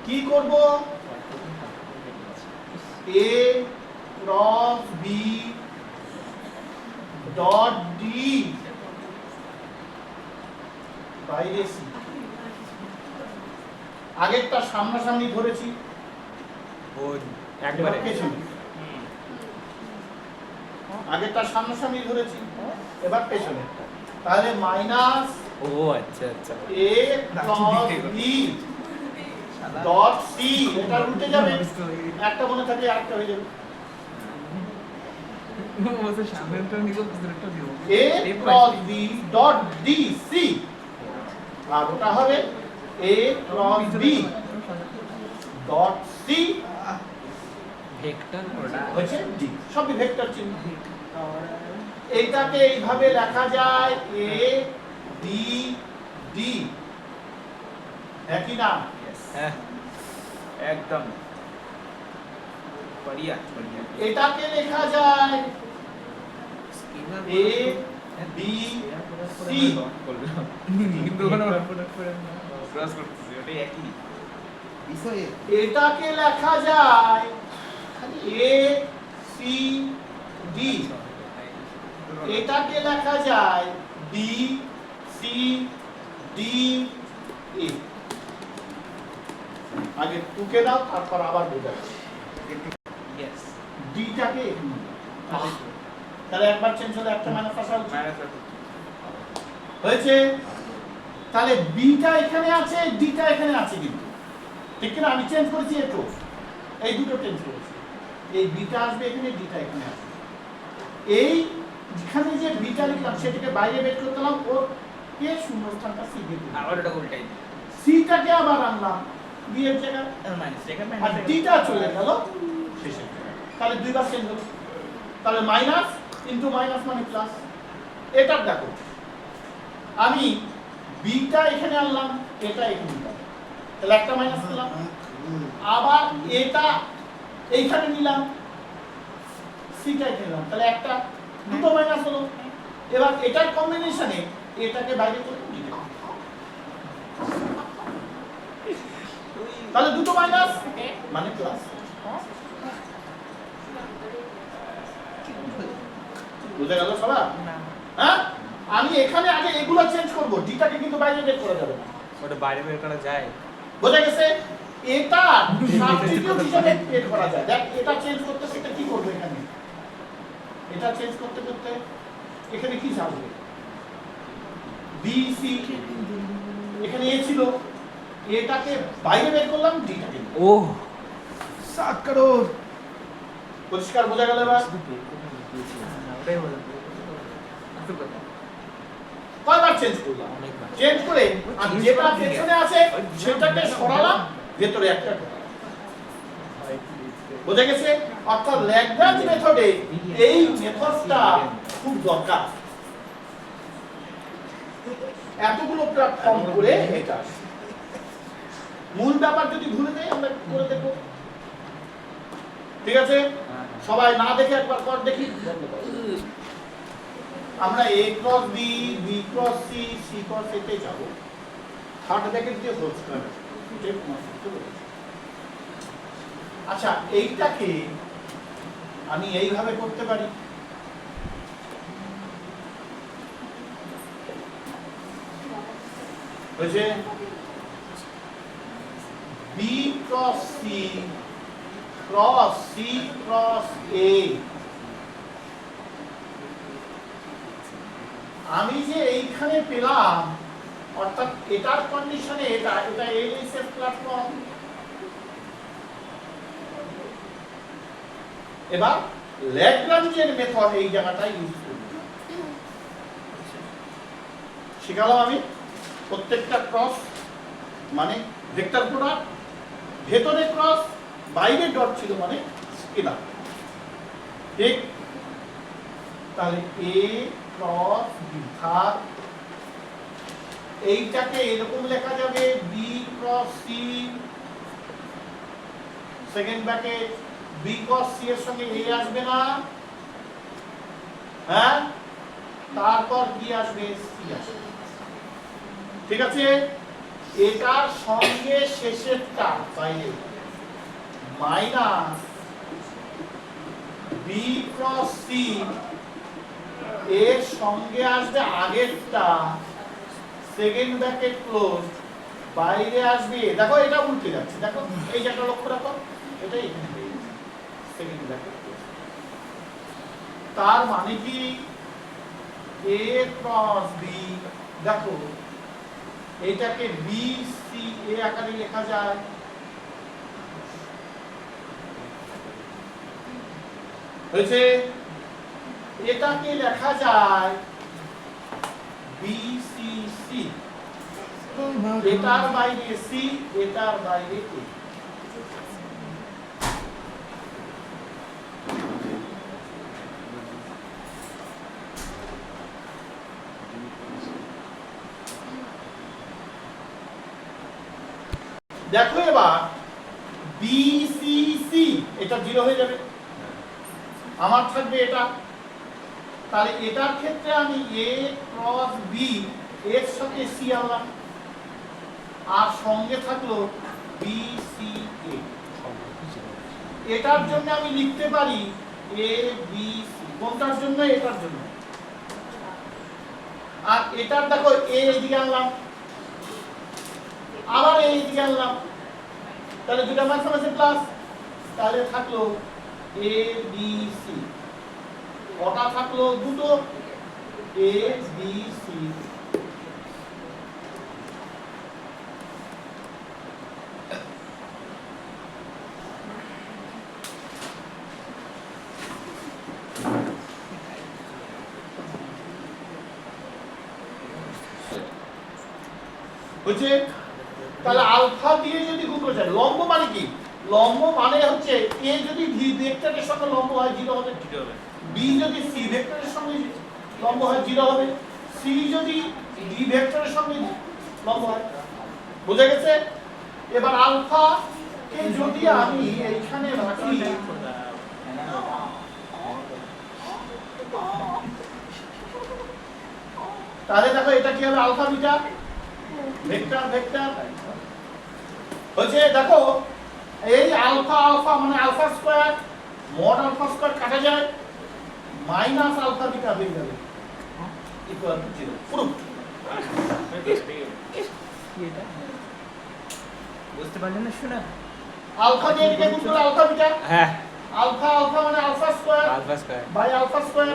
কি করব? a cross b dot d বাইরে c। আগেরটা সামনাসামনি ধরেছি, একবার পেছনে। আগেরটা সামনাসামনি ধরেছি, এবার পেছনে। তাহলে মাইনাস ও আচ্ছা আচ্ছা a cross b dot c, এটা উল্টে যাবে, একটা মনে থাকে আরেকটা হয়ে যাবে। বলছে সামনেরটা নিব পিছনেরটা দিব A cross B dot DC আর ওটা হবে A cross B dot C vector product হচ্ছে D সবই ভেক্টর চিহ্ন এইটাকে এইভাবে লেখা যায় A D D একই না হ্যাঁ একদম बढ़िया बढ़िया এটাকে লেখা যায় A B C কিন্তু ওখানে ক্রস করতেছি ওটাই একই বিষয়ে এটাকে লেখা যায় A C D এটাকে লেখা যায় B C D A আগে টুকে দাও তারপর আবার বোঝাচ্ছি यस ডিটাকে তাহলে একবার চেঞ্জ হলে একটা মাইনাস আসা উচিত माइनस হয়েছে তাহলে বিটা এখানে আছে ডিটা এখানে আছে কিন্তু ঠিক না আমি চেঞ্জ করেছি একটু এই দুটো চেঞ্জ করেছি এই বিটা আসবে এখানে ডিটা এখানে আসবে এই যেখানে যে বিটা লিখলাম সেটাকে বাইরে বের করতে হলাম ওর কে শূন্যস্থানটা সি দিয়ে দিলাম और এটা উল্টাই সিটাকে আবার আনলাম বি এর জায়গায় माइनस সেখানে আর ডিটা চলে গেল শেষে তাহলে দুইবার চেঞ্জ হলো তাহলে মাইনাস ইনটু মাইনাস মানে প্লাস এটা দেখো আমি বিটা এখানে আনলাম এটা এখানে নিলাম তাহলে একটা মাইনাস দিলাম আবার এটা এইখানে নিলাম সিটা এখানে নিলাম তাহলে একটা দুটো মাইনাস হলো এবার এটার কম্বিনেশনে এটাকে বাইরে করে দিতে হবে। তাহলে দুটো মাইনাস মানে প্লাস বুঝে গেল সবার হ্যাঁ আমি এখানে আগে এগুলো চেঞ্জ করব ডিটাকে কিন্তু বাইরে বের করা যাবে না ওটা বাইরে বের করা যায় বোঝা গেছে এটা সাবস্টিটিউট হিসেবে বের করা যায় দেখ এটা চেঞ্জ করতে সেটা কি করবে এখানে এটা চেঞ্জ করতে করতে এখানে কি আসবে বি সি এখানে এ ছিল এটাকে বাইরে বের করলাম ডিটাকে ও 7 crore পরিষ্কার বোঝা গেল এবার ওটাই বলে আসল কথা কয়বার চেঞ্জ করলাম অনেকবার চেঞ্জ করে আর যেটা পেছনে আছে সেটাকে সরালাম ভেতরে একটা ঢোকালাম। বোঝা গেছে অর্থাৎ ল্যাগ্রাঞ্জ মেথডে এই মেথডটা খুব দরকার এতগুলো প্ল্যাটফর্ম করে এটা মূল ব্যাপার যদি ভুলে যাই আমরা করে দেখব ঠিক আছে সবাই না দেখে একবার কর দেখি আমরা a cross b b cross c c cross a তে যাব থার্ড ব্র্যাকেট দিয়ে হোল স্কয়ার এটাই তোমার সূত্র বলেছে আচ্ছা এইটাকে আমি এইভাবে করতে পারি হয়েছে b cross c cross c cross a আমি যে এইখানে পেলাম অর্থাৎ এটার কন্ডিশনে এটা এটা এলএসএফ প্ল্যাটফর্ম এবার ল্যাগ্রাঞ্জের মেথড এই জায়গাটায় ইউজ করব শিখালাম আমি প্রত্যেকটা ক্রস মানে ভেক্টর প্রোডাক্ট ভেতরে ক্রস বাইরে ডট ছিল মানে স্কেলার ঠিক তাহলে a ক্রস বি থার্ড এইটাকে এরকম লেখা যাবে b cross c second bracket b cross c এর সঙ্গে a আসবে না হ্যাঁ তারপর কি আসবে c আসবে ঠিক আছে এটার সঙ্গে শেষেরটা বাইরে মাইনাস b ক্রস c এর সঙ্গে আসবে আগেরটা সেকেন্ড ব্র্যাকেট ক্লোজ বাইরে আসবে দেখো এটা উল্টে যাচ্ছে দেখো এই জায়গাটা লক্ষ্য রাখো এটাই এখানে সেকেন্ড ব্র্যাকেট ক্লোজ তার মানে কি a ক্রস b দেখো এটাকে b c a আকারে লেখা যায় হয়েছে এটাকে লেখা যায় বিসিসি, এটার বাইরে সি, এটার বাইরে এ। দেখো এবার বিসিসি এটা 0 হয়ে যাবে, আমার থাকবে এটা, তাহলে এটার ক্ষেত্রে আমি এ ক্রস বি এর সাথে সি আনলাম, আর সঙ্গে থাকলো বি সি এ। এটার জন্য আমি লিখতে পারি এ বি সি, কোনটার জন্য? এটার জন্য। আর এটার দেখো এ এদিকে আনলাম, আবার এইদিকে আনলাম, তাহলে দুটো মাঝামাঝি প্লাস, তাহলে থাকলো এ বি সি। কটা থাকলো? দুটো, এ বি সি। হচ্ছে তাহলে আলফা দিয়ে যদি গুণ করা যায়, লম্ব মানে কি? লম্ব মানে হচ্ছে এ যদি ভি ভেক্টরের সঙ্গে লম্ব হয় 0 হবে, বি যদি সি ভেক্টরের সঙ্গে লম্ব হয় 0 হবে, সি যদি ডি ভেক্টরের সঙ্গে লম্ব হয়। বুঝা গেছে? এবার আলফা কে যদি আমি এইখানে রাখি, তাহলে দেখো এটা কি হবে? আলফা বিটা ভেক্টর ভেক্টর হচ্ছে, দেখো এই আলফা আলফা মানে alpha square, mod alpha square কাটা যায়, মাইনাস আলফা বিটা হয়ে যাবে ইকুয়াল টু 0। প্রুফ। কি এটা বুঝতে পারলেন না? শোনা আলফা দিয়ে এদিকে গুণ করলে আলফা বিটা, হ্যাঁ আলফা আলফা মানে alpha square alpha square by alpha square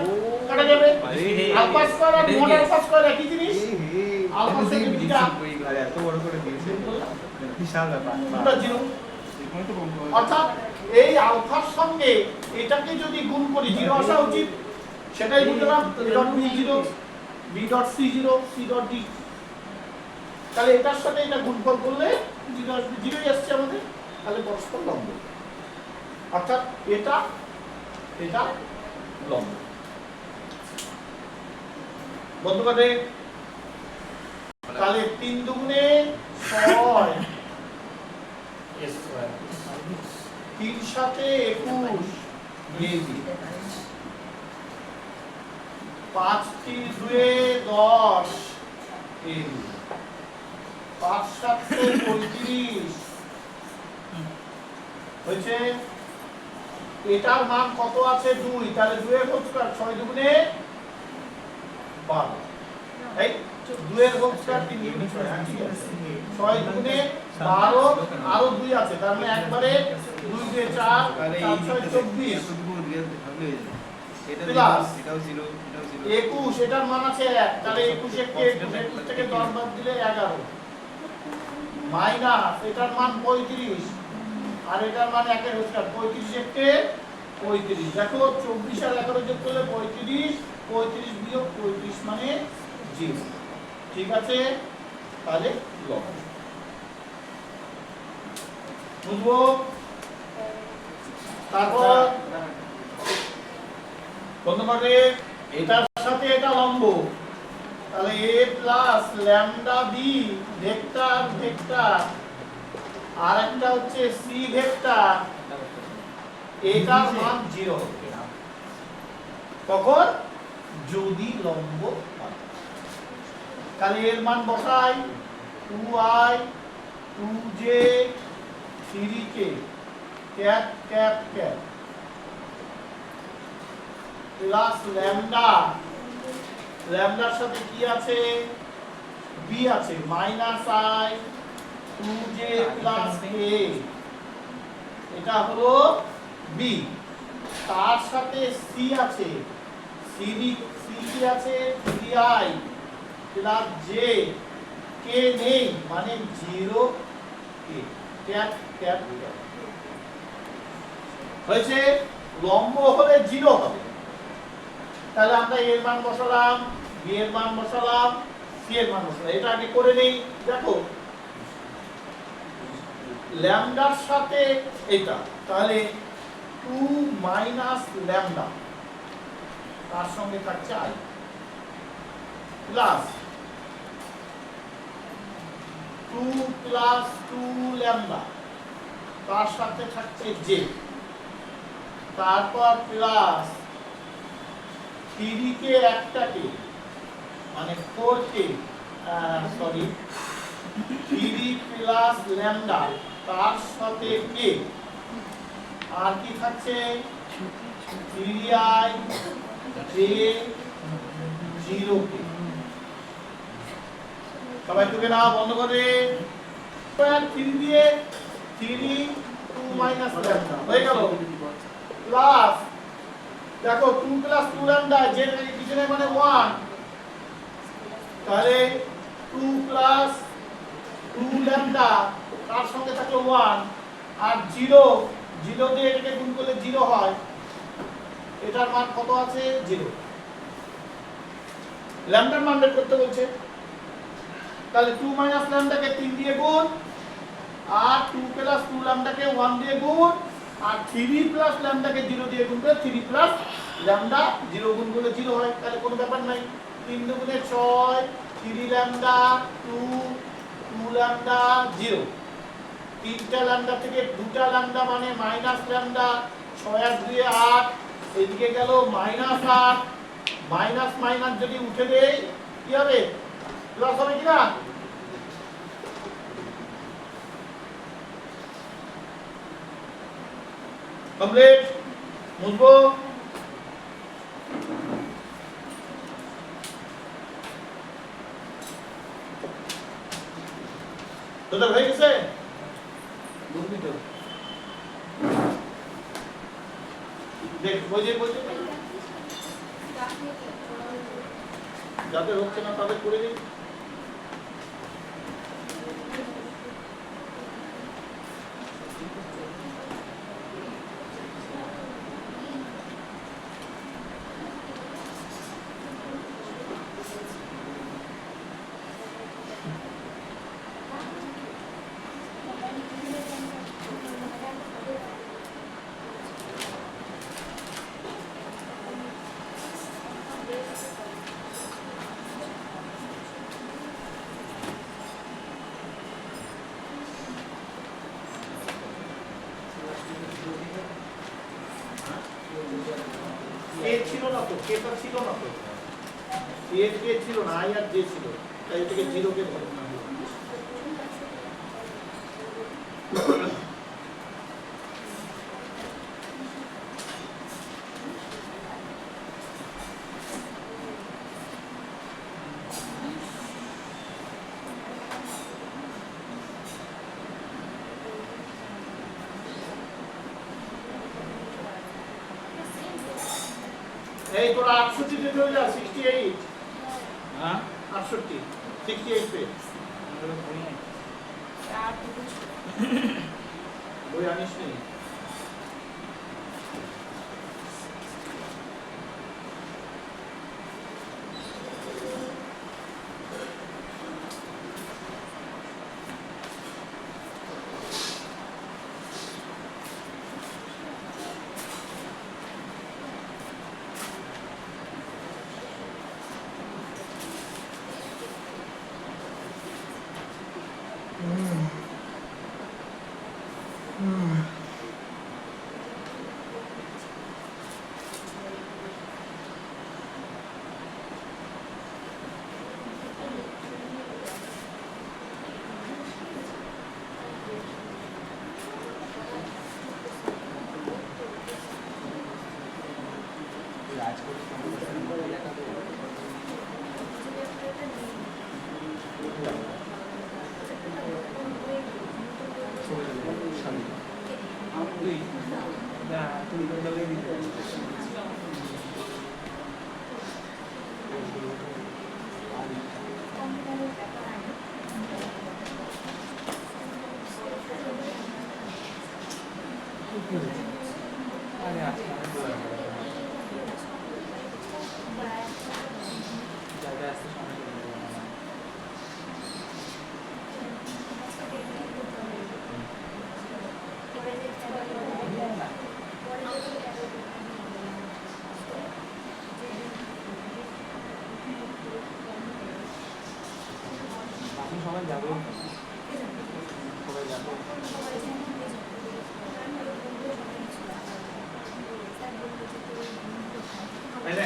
কাটা যাবে, আলফা স্কয়ার আর মড আলফা স্কয়ার একই জিনিস। আলফা থেকে বিটা এত বড় করে দিয়েছে, বিশাল ব্যাপার। দুটো 0। এখানে তো কম করে। অর্থাৎ এই আলফার সঙ্গে এটাকে যদি গুণ করি 0 আসা উচিত, সেটাই বুঝলাম। a.b0 b.c0 c.d, তাহলে এটার সাথে এটা গুণফল করলে 0 আসবে, 0ই আসছে আমাদের, তাহলে পরস্পর লম্ব। অর্থাৎ এটা এটা লম্ব। বন্ধুগণে তাহলে 3 দুগুণে 6 স্কয়ার, 3 সাথে 21 AB, 5 3 2 10 AB, 5 7 35 হয়েছে। এটার মান কত আছে? 2, তাহলে 2 এর হোল স্কয়ার 6 দুগুণে 12, এই 2 এর হোল স্কয়ার 3 দুগুণে 6, 6 দুগুণে 12, আরো 2 আছে, তার মানে একবারে 2 দিয়ে 4, 4 6 24, প্লাস এটাও 0, এটাও 0। 21, এটার মান আছে 1, তাহলে 21 কে 21 থেকে 10 বাদ দিলে 11, মাইনাস এটার মান 35, আর এটার মান 1 এর হোল স্কয়ার, 35 কে 35। দেখো 24 আর 11 যোগ করলে 35, 35 বিয়োগ 35 মানে 0। ঠিক আছে, তাহলে লম্ব বুঝবো। তারপর বন্ধুগণে এটার সাথে এটা লম্ব, তাহলে a plus lambda B vector vector, আর একটা হচ্ছে সি ভেক্টর, এটার মান 0 হবে তখন যদি লম্ব হয়। তাহলে এর মান বসাই 2i 2j 3k cap cap cap plus lambda, ল্যামডার সাথে কি আছে? বি আছে, minus i 2j plus k, এটা হলো বি। তার সাথে সি আছে, সি কি আছে? 3i প্লাস j, k নেই মানে 0k ক্যাপ ক্যাপ ক্যাপ হয়েছে। লম্ব হলে 0 হবে, তাহলে আমরা এর মান বসালাম, বি এর মান বসালাম, সি এর মান বসালাম। এটা আগে করে নেই। দেখো ল্যামডার সাথে এটা, তাহলে 2 মাইনাস ল্যামডা তার সঙ্গে থাকছে আই প্লাস 2 প্লাস 2 ল্যামডা তার সাথে থাকছে জে, তারপর প্লাস 3 কে একটাকে মানে 4 কে সরি 3 প্লাস ল্যামডা তার সাথে কে, আর কি থাকছে 3i জে 0 কে। সবাই টুকে নাও, বন্ধ করে 3 দিয়ে 3 2 মাইনাস ল্যামডা হয়ে গেল প্লাস দেখো 2 প্লাস 2 ল্যামডা যে পিছনে মানে 1, তাহলে 2 প্লাস 2 ল্যামডা তার সঙ্গে থাকলো 1 আর 0 0 দিয়ে এটাকে গুণ করলে 0 হয়, এটার মান কত আছে 0। ল্যামডার মান বের করতে বলছে, তাহলে 2 মাইনাস ল্যামডাকে 3 দিয়ে গুণ আর 2 প্লাস 2 ল্যামডাকে 1 দিয়ে গুণ আর 3 প্লাস ল্যামডাকে 0 দিয়ে গুণ করে 3 প্লাস ল্যামডা 0 গুণ করলে 0 হয়, তাহলে কোনো ব্যাপার নাই। 3 দুগুণে 6, 3 ল্যামডা 2 2 ল্যামডা 0, 3টা ল্যামডা থেকে 2টা ল্যামডা মানে মাইনাস ল্যামডা, 6 আর 2 8, এদিকে গেল মাইনাস 8, মাইনাস মাইনাস যদি উঠে দেই কি হবে প্লাস হবে কিনা, কমপ্লিট মুছবো। তোদের হয়ে গেছে বুঝবি তো, দেখ বুঝে বুঝে যাদের হচ্ছে না তাদের করে দিই। কে ছিল না তো, কেটা ছিল না তো, এর কে ছিল না, আই আর জে ছিল, তাই এটাকে 0 কে ধরে না। এই তোরা 68 তে চলে যা, 68 হ্যাঁ 68 68 পে বই আনিস নি। সবাই যাবে তাইলে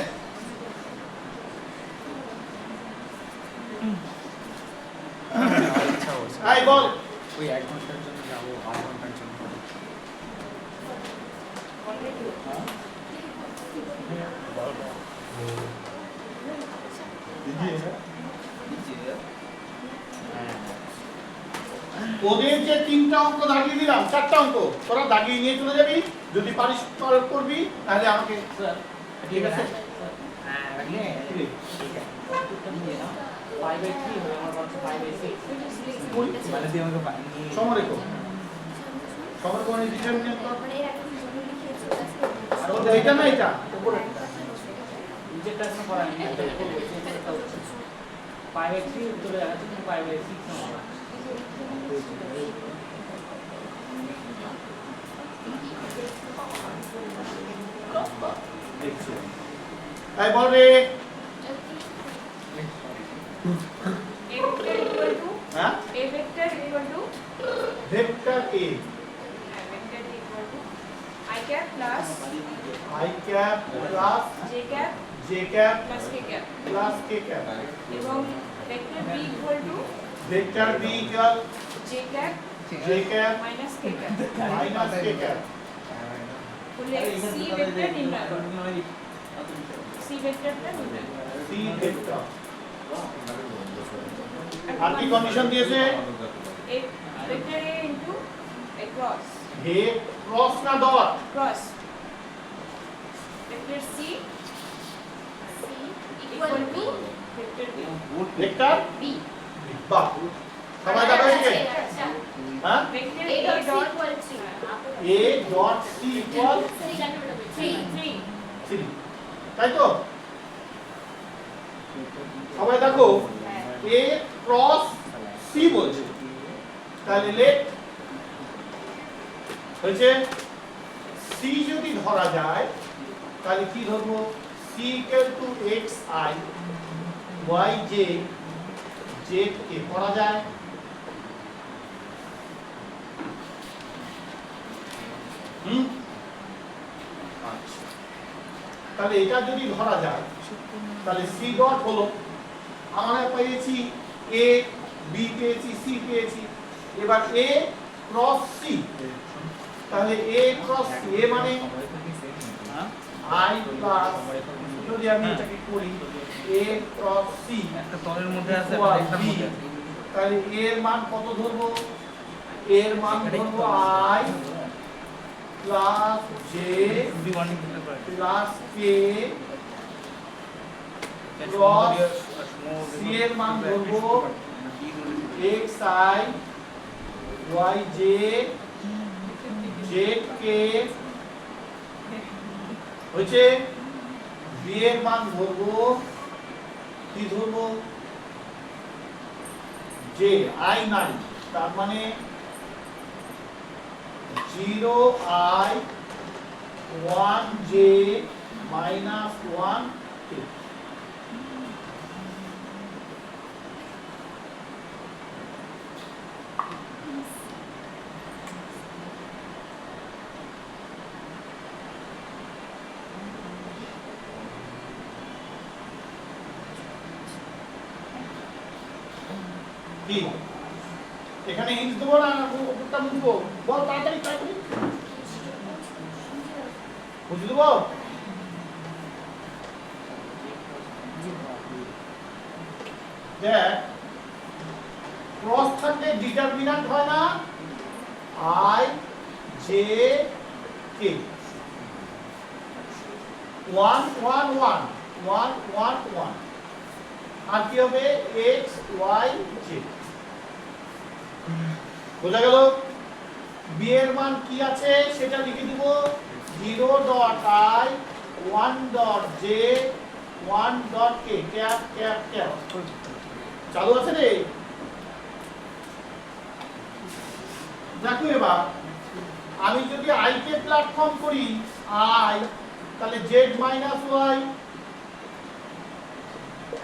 ইচ্ছা হচ্ছে আই বল ওই 1 ঘন্টার জন্য যাবো 8 ঘন্টার জন্য ওদের যে 3টা অঙ্ক দাগিয়ে দিলাম 4টা অঙ্ক তোরা দাগিয়ে নিয়ে চলে যাবি যদি পারিস করবি তাহলে আমাকে ঠিক আছে হ্যাঁ রাখলে ঠিক আছে 5/3 হবে আমার কাছে 5/6 মানে দিয়ে আমাকে সমরেখো সমরেখো ডিটারমিনেন্ট কর আর ওদের এটা না এটা উপরে নিচে ক্লাস में পড়া नहीं है 5/3 চলে যাচ্ছে 5/6 হবে আই বল রে A vector equal to হ্যাঁ A vector equal to vector A vector equal to I cap plus I cap plus J cap J cap plus K cap plus K cap এবং vector B equal to vector B equal J cap J cap minus K cap minus K cap বলে C vector নির্ণয় করো C vectorটা নির্ণয় করো C ভেক্টর আর কি কন্ডিশন দিয়েছে A vector A into a cross হে ক্রস না dot cross vector C equal to vector B vector B বাহ সবাই দাও এদিকে হ্যাঁ vector A A dot C dot equal to A dot C equal 3 3 তাই তো সবাই দেখো A ক্রস C বলছে তাহলে লেট হয়েছে C যদি ধরা যায় তাহলে কি ধরবো C equal to xi yj z কে পড়া যায় আচ্ছা তাহলে এটা যদি ধরা যায় তাহলে C ডট হলো আমরা পেয়েছি A B পেয়েছি C পেয়েছি এবার A ক্রস C তাহলে A ক্রস C A মানে I প্লাস যদি আমি এটাকে করি A ক্রস C একটা তলের মধ্যে আছে equal একটা B, মধ্যে আছে তাহলে A এর মান কত ধরবো A এর মান ধরবো I প্লাস J B1 করতে পারে প্লাস K ক্রস C এর মান ধরবো xi yj zk হচ্ছে b এর মান ধরবো কি ধরবো j i নাই তার মানে 0i 1j minus 1k কি এখানে হিন্স দেবো না উপরটা মুছবো বল তাড়াতাড়ি তাড়াতাড়ি বুঝে দেবো দেখ ক্রস থাকলে ডিটারমিন্যান্ট হয় না I J K 1 1 1 1 1 1 আর কি হবে x y z বোঝা গেল b এর মান কি আছে সেটা লিখে দিব 0 dot i 1 dot j 1 dot k cap cap cap চালু আছে রে দেখো এবার আমি যদি i কে প্ল্যাটফর্ম করি i তাহলে z মাইনাস y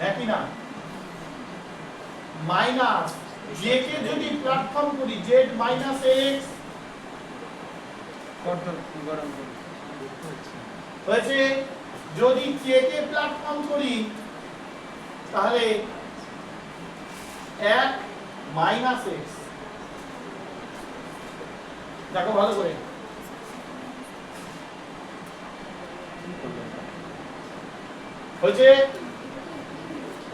একই না মাইনাস j কে যদি প্ল্যাটফর্ম করি z মাইনাস x কত গরম করে হয়েছে, যদি k কে প্ল্যাটফর্ম করি তাহলে 1 মাইনাস x, দেখো ভালো করে হয়েছে।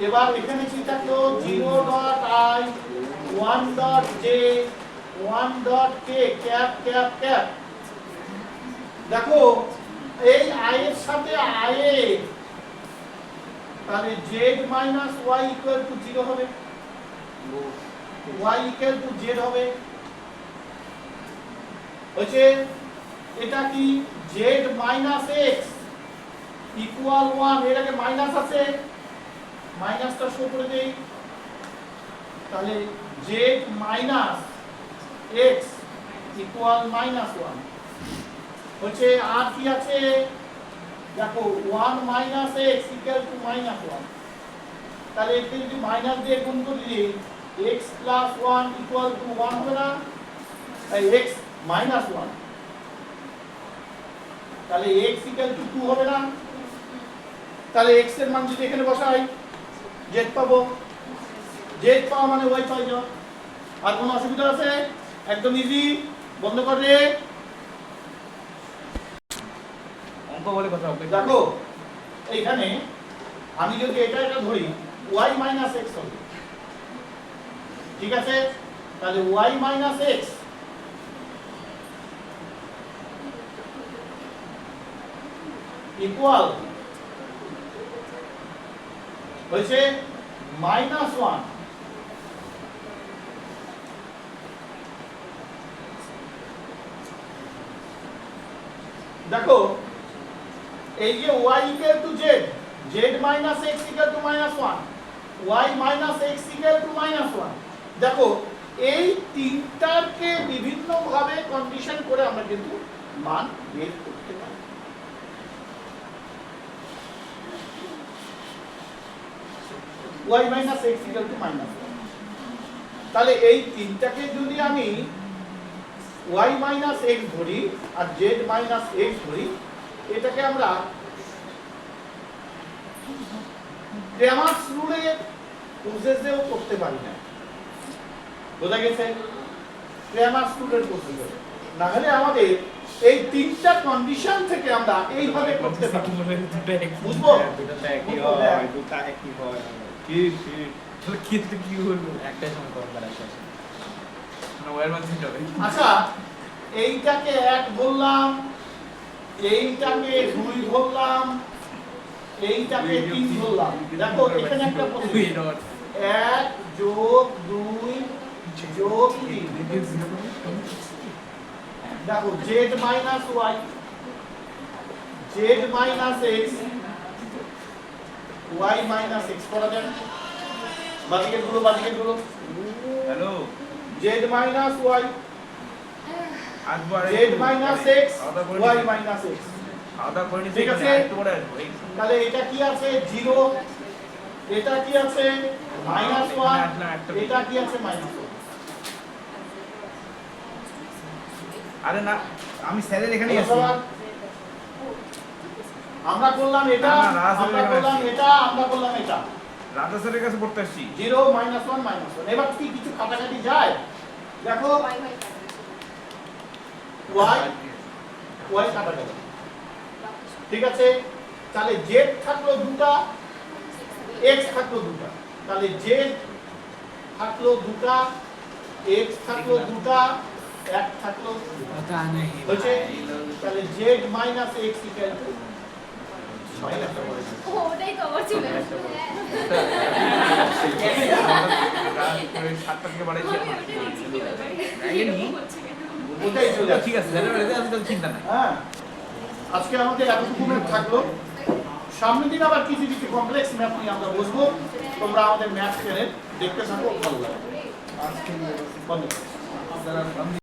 এবার এখানে কি থাকলো 0.i 1.j 1.k cap cap cap. দেখো এই i এর সাথে i এ তাহলে z minus y equal to 0 হবে, y ইকুয়াল টু z হবে। হচ্ছে এটা কি z মাইনাস x ইকুয়াল 1, এর আগে মাইনাস আছে, মাইনাসটা শো করে দেই, তাহলে z minus x equal minus 1 হচ্ছে। আর কি আছে দেখো 1 minus x equal to minus 1, তাহলে একে যদি মাইনাস দিয়ে গুণ করে দিই x প্লাস 1 ইকুয়াল টু 1 হবে না, তাই x মাইনাস 1, তাহলে x ইকুয়াল টু 2 হবে না, তাহলে x এর মান যদি এখানে বসাই z পাবো, z পাওয়া মানে y পাই যাও। আর কোনো অসুবিধা আছে? একদম ইজি, বন্ধ কর রে। অঙ্ক বলে কথা হবে। দেখো এইখানে আমি যদি এটা ধরি y মাইনাস x হবে, ঠিক আছে, তাহলে y মাইনাস x ইকুয়াল হয়েছে মাইনাস 1। দেখো এই যে y equal to z, z minus x equal to minus 1, y minus x equal to minus 1। দেখো এই তিনটাকে বিভিন্ন ভাবে কন্ডিশন করে আমরা কিন্তু মান বের করতে পারি। y minus x equal to minus 1, তাহলে এই তিনটাকে যদি আমি y মাইনাস x ধরি আর z মাইনাস x ধরি, এটাকে আমরা ক্রেমারস রুলে প্রসেসেও করতে পারি না, বোঝা গেছে? ক্রেমারস রুলের প্রসেসে না হলে আমাদের এই তিনটা কন্ডিশন থেকে আমরা এইভাবে করতে পারি, বুঝবো? দুটো একই হয়, দুটো একই হয়, ঠিক ঠিক। তাহলে কিন্তু কি হলো? একটাই সময় করবে আসে মানে ওয়ার মান চিন্তা হবে। আচ্ছা এইটাকে 1 বললাম, এইটাকে 2 বললাম, এইটাকে 3 বললাম। দেখো এখানে একটা প্রশ্ন, 1 যোগ 2 যোগ 3, দেখো z minus y, z minus x, y minus x করা যায়, বাদিকে গুলো হ্যালো z মাইনাস y, একবার z minus x, y minus x, আদা করে নিতে ঠিক আছে? একটু করে আসবো। তাহলে এটা কি আছে 0, এটা কি আছে মাইনাস 1, এটা কি আছে মাইনাস 1। আরে না, আমি স্যারের এখানেই আছি। আমরা করলাম এটা, না, না, রাজা আমরা স্যারের করলাম কাছে। এটা, আমরা করলাম এটা, রাজা স্যারের কাছে পড়তে আসছি। 0 মাইনাস 1 মাইনাস 1। এবার কি কিছু কাটাকাটি যায়? দেখো y কাটা গেল, ঠিক আছে, তাহলে z থাকলো দুটা, x থাকলো দুটা, তাহলে z থাকলো দুটা, x থাকলো দুটা, 1 থাকলো দুটা, पता नहीं হচ্ছে। তাহলে z minus x equal to minus ওটাই তো আমার ছিল সাতটা থেকে বাড়াইছি। আমি ওটাই দেখছি কি ব্যাপার আইনি? হচ্ছে কেন ওটাই চলে আসে। ঠিক আছে, স্যারের বাড়িতে আছে, তাহলে চিন্তা নাই। হ্যাঁ, আজকে আমাদের এতটুকু থাকলো। সামনের দিন আবার কিছু কিছু কমপ্লেক্স ম্যাথ নিয়ে আমরা বসবো। তোমরা আমাদের ম্যাথ চ্যানেল দেখতে থাকো, ভালো লাগবে। আজকে বন্ধ করো।